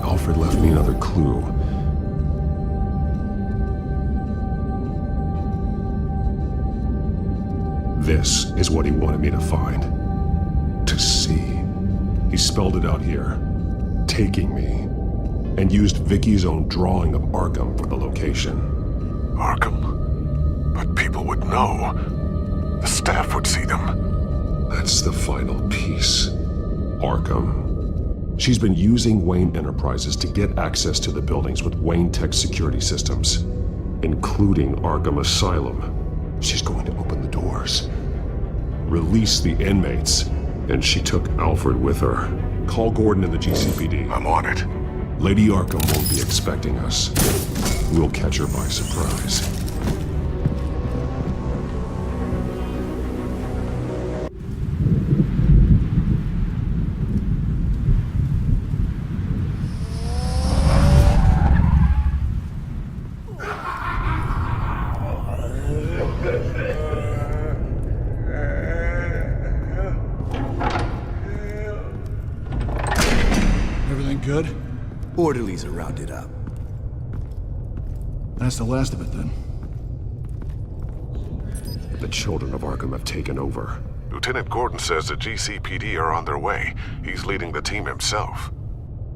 [SPEAKER 4] Alfred left me another clue. This is what he wanted me to find. To see. He spelled it out here. Taking me. And used Vicky's own drawing of Arkham for the location.
[SPEAKER 5] Arkham? But people would know. The staff would see them.
[SPEAKER 4] That's the final piece. Arkham. She's been using Wayne Enterprises to get access to the buildings with Wayne Tech security systems, including Arkham Asylum. She's going to open the doors, release the inmates, and she took Alfred with her. Call Gordon in the GCPD.
[SPEAKER 5] I'm on it.
[SPEAKER 4] Lady Arkham won't be expecting us. We'll catch her by surprise.
[SPEAKER 9] Everything good?
[SPEAKER 15] Orderlies are rounded up.
[SPEAKER 9] That's the last of it, then.
[SPEAKER 4] The children of Arkham have taken over.
[SPEAKER 5] Lieutenant Gordon says the GCPD are on their way. He's leading the team himself.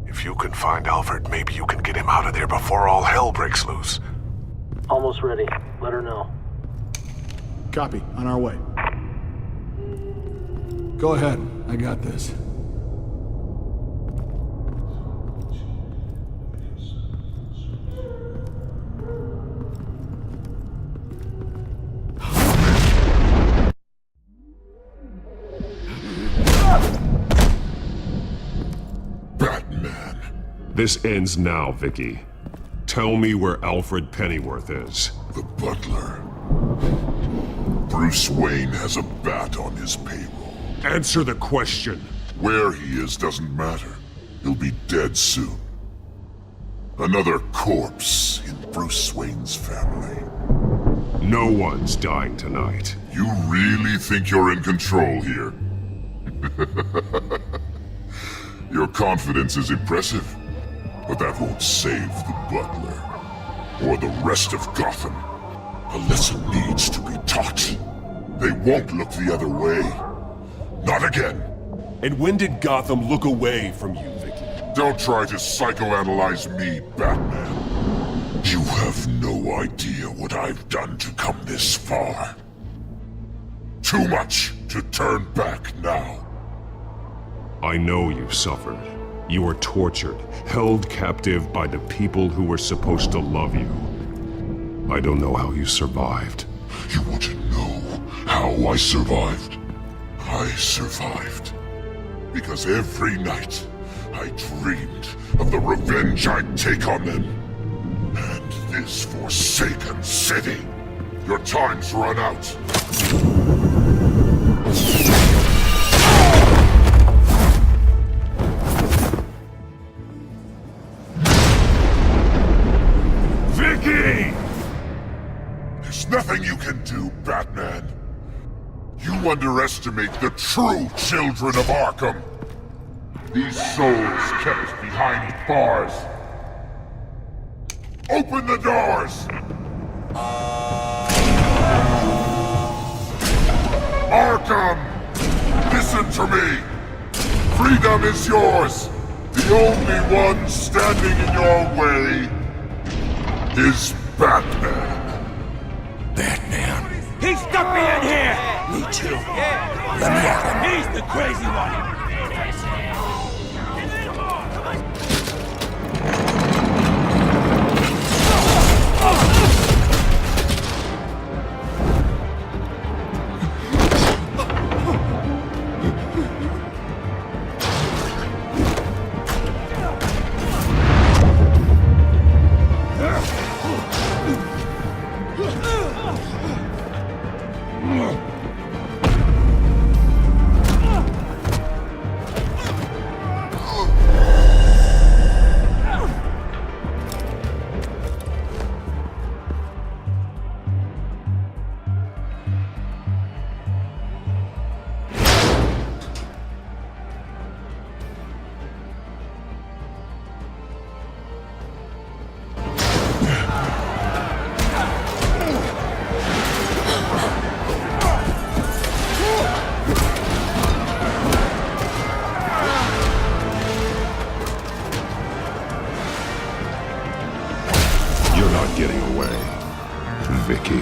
[SPEAKER 5] If you can find Alfred, maybe you can get him out of there before all hell breaks loose.
[SPEAKER 16] Almost ready. Let her know.
[SPEAKER 9] Copy. On our way. Go ahead. I got this.
[SPEAKER 4] This ends now, Vicky. Tell me where Alfred Pennyworth is.
[SPEAKER 13] The butler. Bruce Wayne has a bat on his payroll.
[SPEAKER 4] Answer the question.
[SPEAKER 13] Where he is doesn't matter. He'll be dead soon. Another corpse in Bruce Wayne's family.
[SPEAKER 4] No one's dying tonight.
[SPEAKER 13] You really think you're in control here? Your confidence is impressive. But that won't save the butler, or the rest of Gotham. A lesson needs to be taught. They won't look the other way. Not again.
[SPEAKER 4] And when did Gotham look away from you, Vicky?
[SPEAKER 13] Don't try to psychoanalyze me, Batman. You have no idea what I've done to come this far. Too much to turn back now.
[SPEAKER 4] I know you've suffered. You were tortured, held captive by the people who were supposed to love you. I don't know how you survived.
[SPEAKER 13] You want to know how I survived? I survived Because every night, I dreamed of the revenge I'd take on them. And this forsaken city. Your time's run out. Vicky! There's nothing you can do, Batman. You underestimate the true children of Arkham. These souls kept behind bars. Open the doors! Arkham! Listen to me! Freedom is yours! The only one standing in your way is Batman.
[SPEAKER 2] Batman. He stuck me in here! Me too. Let me at him. He's the crazy one.
[SPEAKER 4] Getting away, Vicky.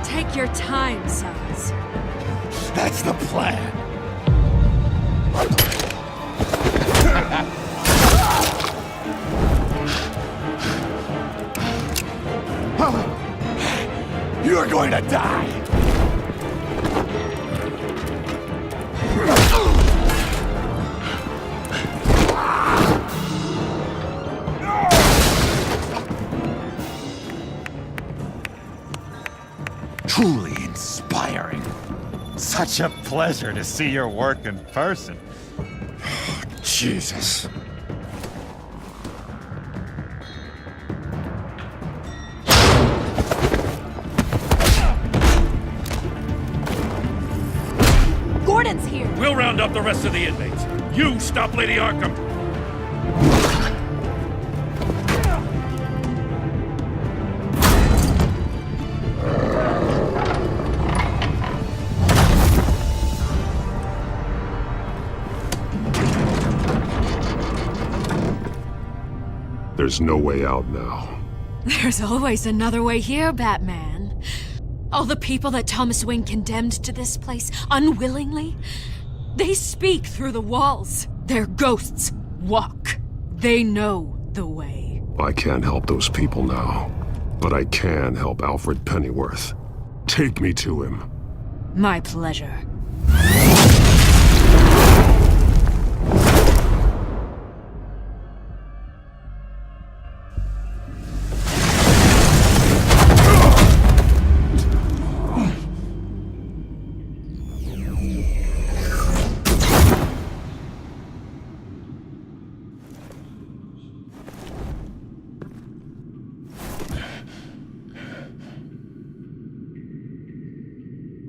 [SPEAKER 17] Take your time, sons.
[SPEAKER 2] That's the plan. You're going to die.
[SPEAKER 18] Truly inspiring. Such a pleasure to see your work in person.
[SPEAKER 2] Jesus.
[SPEAKER 17] Gordon's here.
[SPEAKER 6] We'll round up the rest of the inmates. You stop Lady Arkham!
[SPEAKER 4] There's no way out now.
[SPEAKER 17] There's always another way here, Batman. All the people that Thomas Wayne condemned to this place unwillingly, they speak through the walls. Their ghosts walk. They know the way.
[SPEAKER 4] I can't help those people now, but I can help Alfred Pennyworth. Take me to him.
[SPEAKER 17] My pleasure.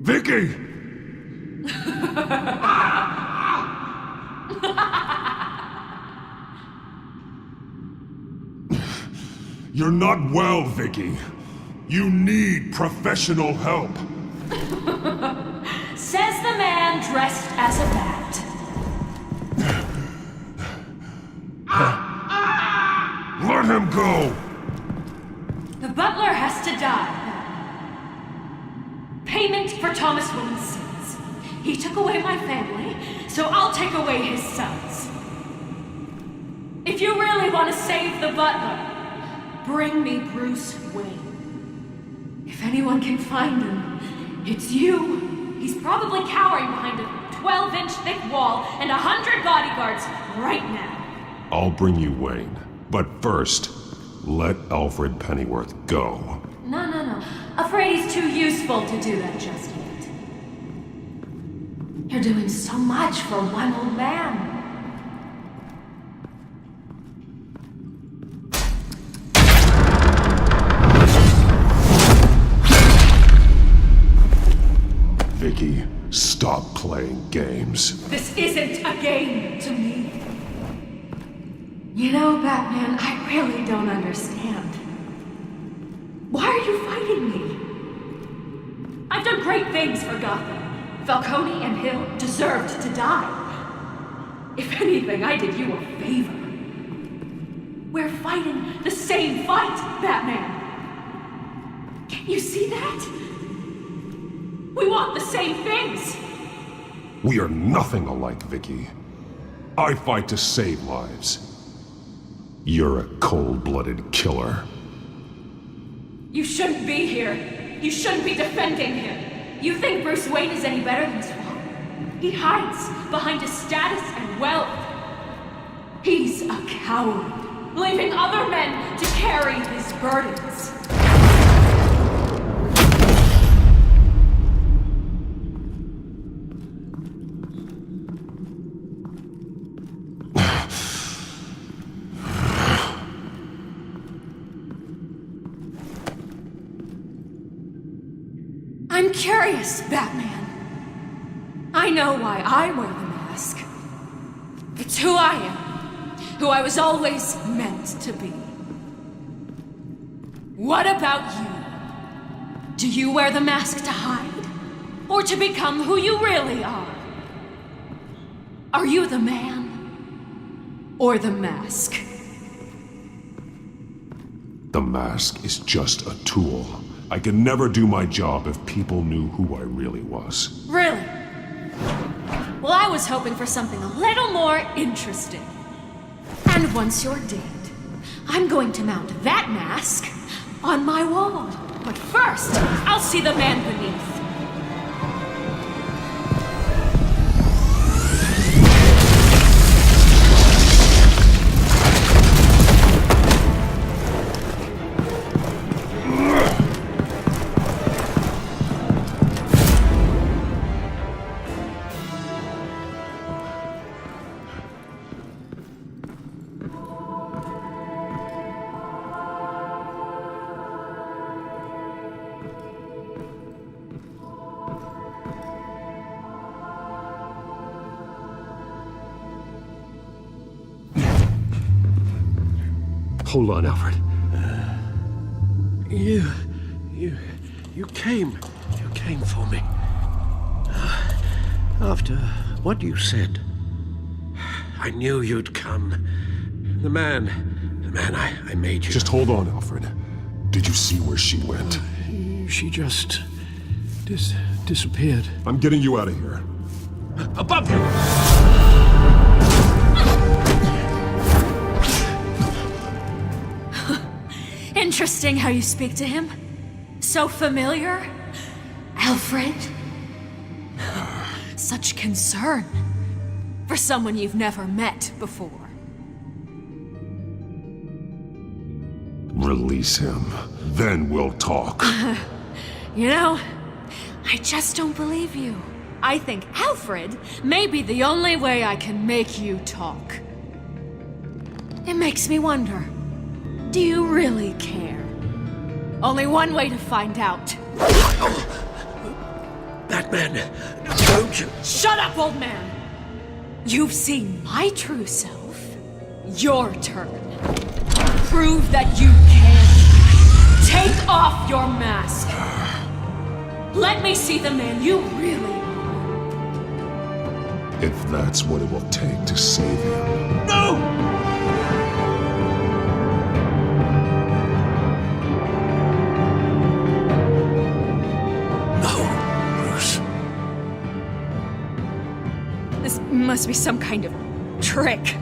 [SPEAKER 13] Vicky! You're not well, Vicky. You need professional help.
[SPEAKER 19] Says the man dressed as a bat.
[SPEAKER 13] Let him go!
[SPEAKER 19] The butler has to die. Payment for Thomas Wayne's sins. He took away my family, so I'll take away his sons. If you really want to save the butler, bring me Bruce Wayne. If anyone can find him, it's you. He's probably cowering behind a 12-inch thick wall and 100 bodyguards right now.
[SPEAKER 4] I'll bring you Wayne, but first, let Alfred Pennyworth go.
[SPEAKER 19] No. Afraid he's too useful to do that just yet. You're doing so much for one old man.
[SPEAKER 4] Vicky, stop playing games.
[SPEAKER 19] This isn't a game to me. You know, Batman, I really don't understand. Why are you fighting me? I've done great things for Gotham. Falcone and Hill deserved to die. If anything, I did you a favor. We're fighting the same fight, Batman. Can't you see that? We want the same things.
[SPEAKER 4] We are nothing alike, Vicky. I fight to save lives. You're a cold-blooded killer.
[SPEAKER 19] You shouldn't be here. You shouldn't be defending him. You think Bruce Wayne is any better than his father? He hides behind his status and wealth. He's a coward, leaving other men to carry his burdens. I'm curious, Batman. I know why I wear the mask. It's who I am, who I was always meant to be. What about you? Do you wear the mask to hide? Or to become who you really are? Are you the man? Or the mask?
[SPEAKER 4] The mask is just a tool. I could never do my job if people knew who I really was.
[SPEAKER 19] Really? Well, I was hoping for something a little more interesting. And once you're dead, I'm going to mount that mask on my wall. But first, I'll see the man beneath.
[SPEAKER 4] Hold on, Alfred.
[SPEAKER 7] You came for me. After what you said, I knew you'd come. The man I made you.
[SPEAKER 4] Just hold on, Alfred. Did you see where she went?
[SPEAKER 7] She just disappeared.
[SPEAKER 4] I'm getting you out of here.
[SPEAKER 7] Above you!
[SPEAKER 17] Interesting how you speak to him. So familiar. Alfred. Such concern for someone you've never met before.
[SPEAKER 4] Release him. Then we'll talk.
[SPEAKER 17] You know, I just don't believe you. I think Alfred may be the only way I can make you talk. It makes me wonder, do you really care? Only one way to find out.
[SPEAKER 7] Batman, don't you...
[SPEAKER 17] Shut up, old man! You've seen my true self. Your turn. Prove that you can. Take off your mask. Let me see the man you really are.
[SPEAKER 4] If that's what it will take to save him.
[SPEAKER 7] No!
[SPEAKER 17] Must be some kind of trick.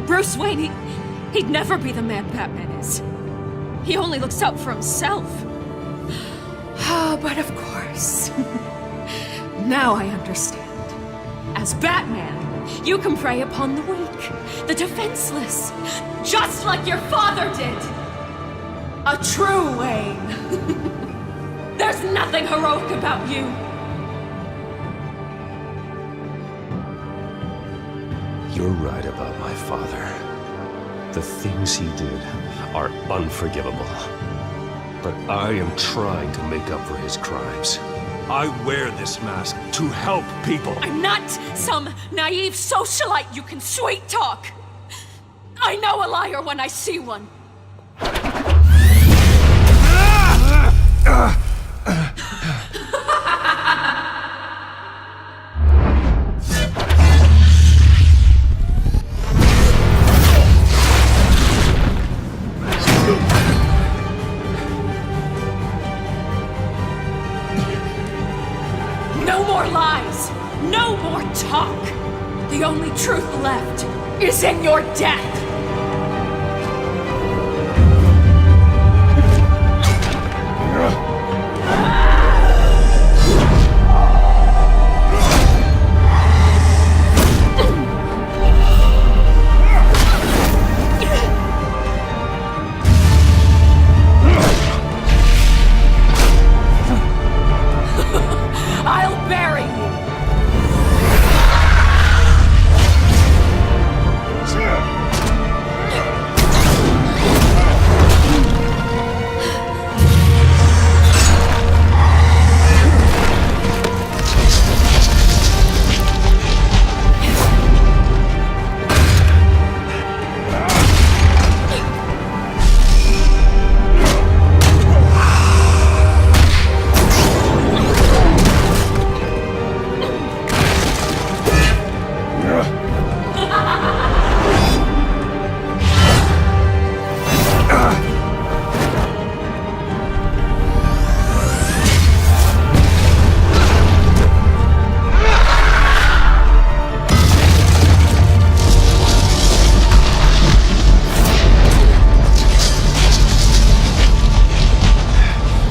[SPEAKER 17] Bruce Wayne, he'd never be the man Batman is. He only looks out for himself. But of course. Now I understand. As Batman, you can prey upon the weak, the defenseless, just like your father did. A true Wayne. There's nothing heroic about you.
[SPEAKER 1] You're right about my father. The things he did are unforgivable. But I am trying to make up for his crimes.
[SPEAKER 2] I wear this mask to help people.
[SPEAKER 17] I'm not some naive socialite you can sweet talk. I know a liar when I see one. No more lies! No more talk! The only truth left is in your death! I'll bury you!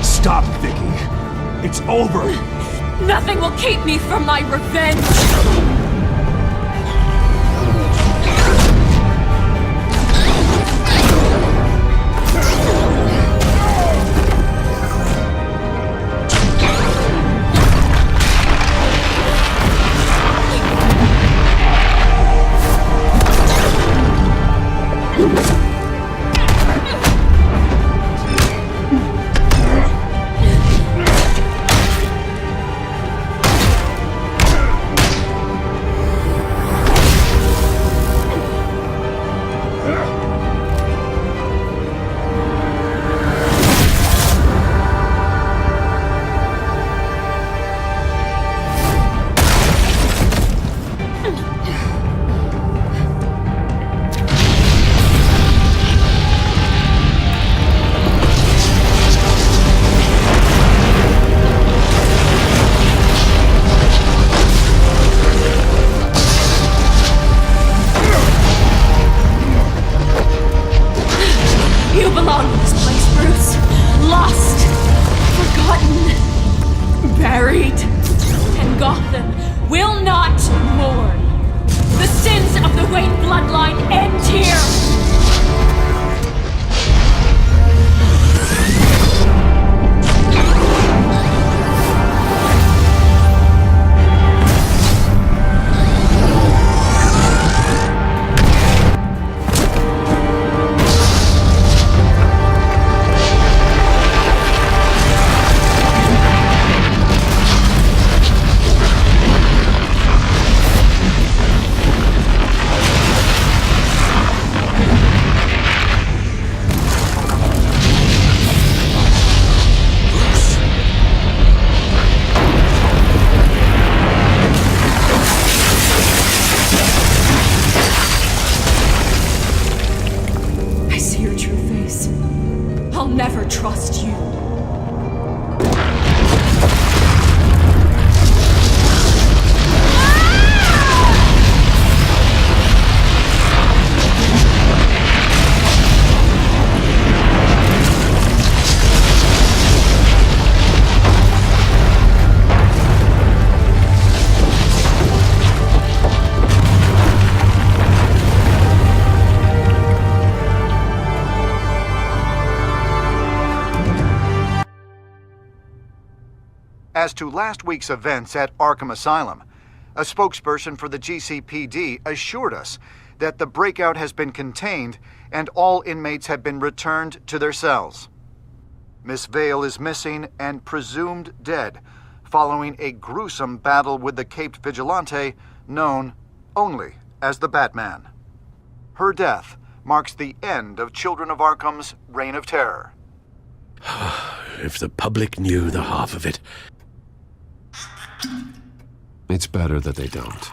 [SPEAKER 2] Stop, Vicky. It's over.
[SPEAKER 17] Nothing will keep me from my revenge!
[SPEAKER 8] As to last week's events at Arkham Asylum, a spokesperson for the GCPD assured us that the breakout has been contained and all inmates have been returned to their cells. Miss Vale is missing and presumed dead, following a gruesome battle with the caped vigilante known only as the Batman. Her death marks the end of Children of Arkham's reign of terror.
[SPEAKER 7] If the public knew the half of it.
[SPEAKER 1] It's better that they don't.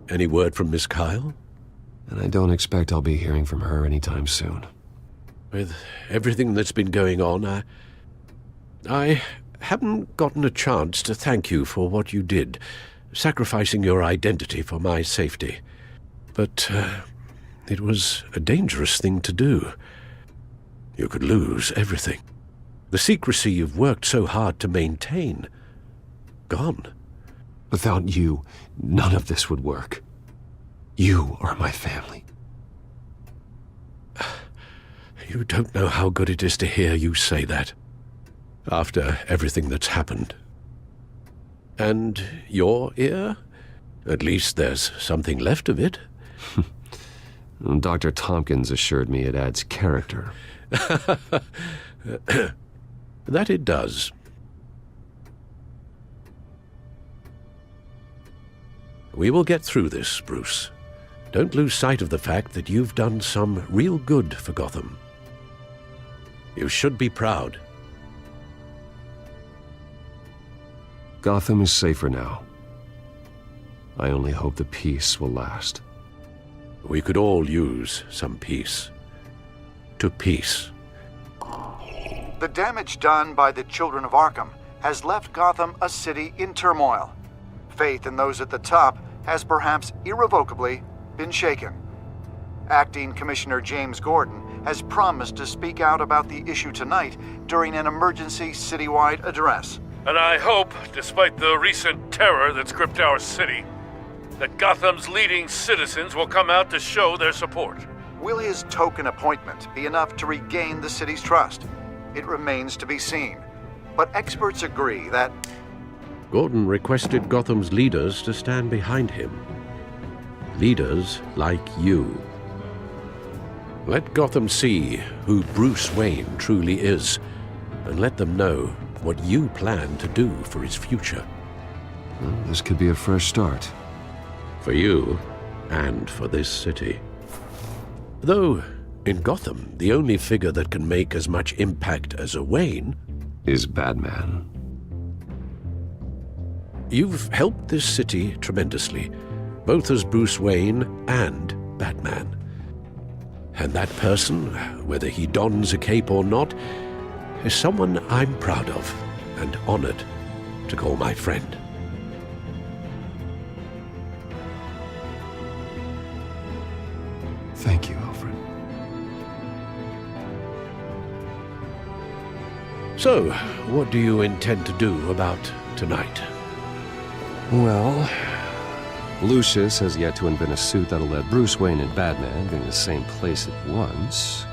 [SPEAKER 7] Any word from Miss Kyle?
[SPEAKER 1] And I don't expect I'll be hearing from her anytime soon.
[SPEAKER 7] With everything that's been going on, I haven't gotten a chance to thank you for what you did, sacrificing your identity for my safety. But it was a dangerous thing to do. You could lose everything. The secrecy you've worked so hard to maintain. Gone.
[SPEAKER 1] Without you, none of this would work. You are my family.
[SPEAKER 7] You don't know how good it is to hear you say that. After everything that's happened. And your ear? At least there's something left of it.
[SPEAKER 1] Dr. Tompkins assured me it adds character.
[SPEAKER 7] That it does. We will get through this, Bruce. Don't lose sight of the fact that you've done some real good for Gotham. You should be proud.
[SPEAKER 1] Gotham is safer now. I only hope the peace will last.
[SPEAKER 7] We could all use some peace. To peace.
[SPEAKER 8] The damage done by the Children of Arkham has left Gotham a city in turmoil. Faith in those at the top has perhaps irrevocably been shaken. Acting Commissioner James Gordon has promised to speak out about the issue tonight during an emergency citywide address.
[SPEAKER 6] And I hope, despite the recent terror that's gripped our city, that Gotham's leading citizens will come out to show their support.
[SPEAKER 8] Will his token appointment be enough to regain the city's trust? It remains to be seen. But experts agree that
[SPEAKER 7] Gordon requested Gotham's leaders to stand behind him. Leaders like you. Let Gotham see who Bruce Wayne truly is, and let them know what you plan to do for his future.
[SPEAKER 1] Well, this could be a fresh start.
[SPEAKER 7] For you, and for this city. Though, in Gotham, the only figure that can make as much impact as a Wayne
[SPEAKER 1] is Batman.
[SPEAKER 7] You've helped this city tremendously, both as Bruce Wayne and Batman. And that person, whether he dons a cape or not, is someone I'm proud of and honored to call my friend.
[SPEAKER 1] Thank you, Alfred.
[SPEAKER 7] So, what do you intend to do about tonight?
[SPEAKER 1] Well, Lucius has yet to invent a suit that'll let Bruce Wayne and Batman be in the same place at once.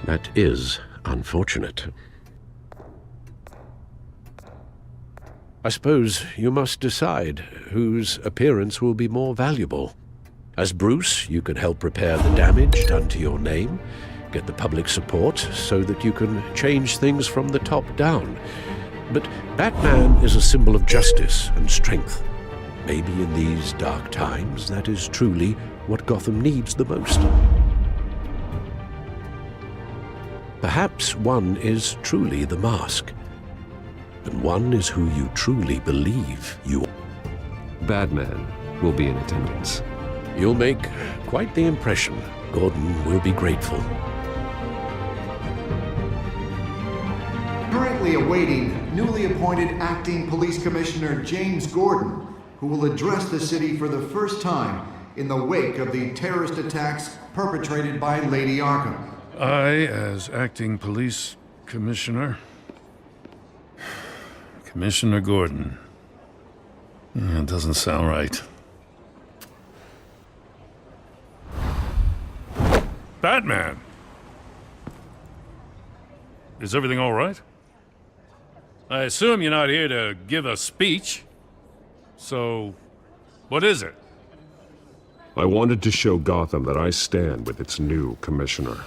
[SPEAKER 7] That is unfortunate. I suppose you must decide whose appearance will be more valuable. As Bruce, you can help repair the damage done to your name, get the public support so that you can change things from the top down. But Batman is a symbol of justice and strength. Maybe in these dark times, that is truly what Gotham needs the most. Perhaps one is truly the mask, and one is who you truly believe you are.
[SPEAKER 1] Batman will be in attendance.
[SPEAKER 7] You'll make quite the impression. Gordon will be grateful.
[SPEAKER 8] currently awaiting newly appointed Acting Police Commissioner James Gordon, who will address the city for the first time in the wake of the terrorist attacks perpetrated by Lady Arkham.
[SPEAKER 6] I, as Acting Police Commissioner... Commissioner Gordon. It doesn't sound right. Batman! Is everything all right? I assume you're not here to give a speech. So, what is it?
[SPEAKER 4] I wanted to show Gotham that I stand with its new commissioner.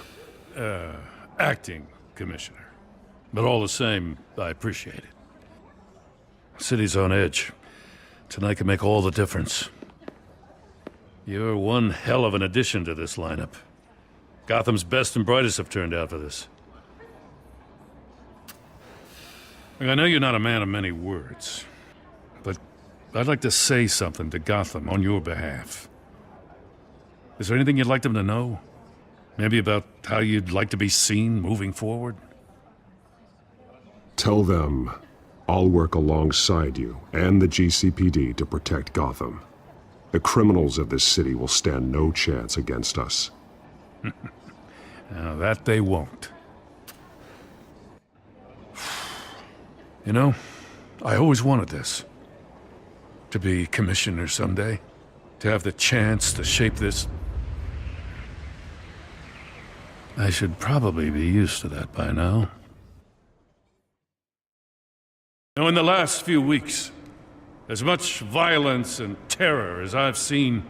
[SPEAKER 6] Acting commissioner. But all the same, I appreciate it. The city's on edge. Tonight can make all the difference. You're one hell of an addition to this lineup. Gotham's best and brightest have turned out for this. Look, I know you're not a man of many words, but I'd like to say something to Gotham on your behalf. Is there anything you'd like them to know? Maybe about how you'd like to be seen moving forward?
[SPEAKER 4] Tell them I'll work alongside you and the GCPD to protect Gotham. The criminals of this city will stand no chance against us.
[SPEAKER 6] Now, that they won't. You know, I always wanted this. To be commissioner someday. To have the chance to shape this. I should probably be used to that by now. Now, in the last few weeks, as much violence and terror as I've seen,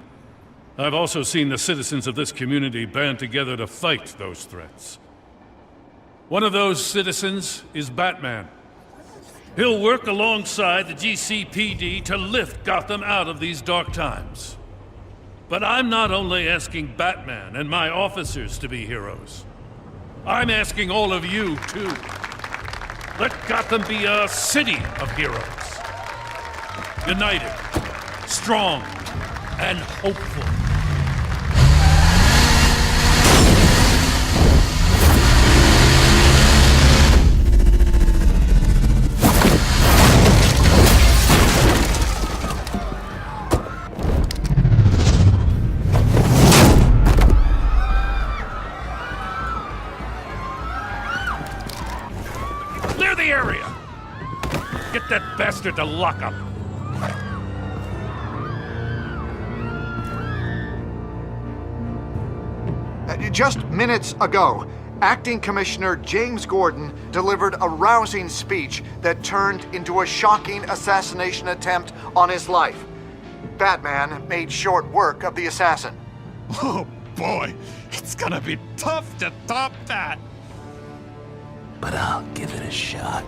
[SPEAKER 6] I've also seen the citizens of this community band together to fight those threats. One of those citizens is Batman. He'll work alongside the GCPD to lift Gotham out of these dark times. But I'm not only asking Batman and my officers to be heroes. I'm asking all of you, too. Let Gotham be a city of heroes. United, strong, and hopeful. Clear the area! Get that bastard to lock up.
[SPEAKER 8] Just minutes ago, Acting Commissioner James Gordon delivered a rousing speech that turned into a shocking assassination attempt on his life. Batman made short work of the assassin.
[SPEAKER 18] Oh boy, it's gonna be tough to top that.
[SPEAKER 15] But I'll give it a shot.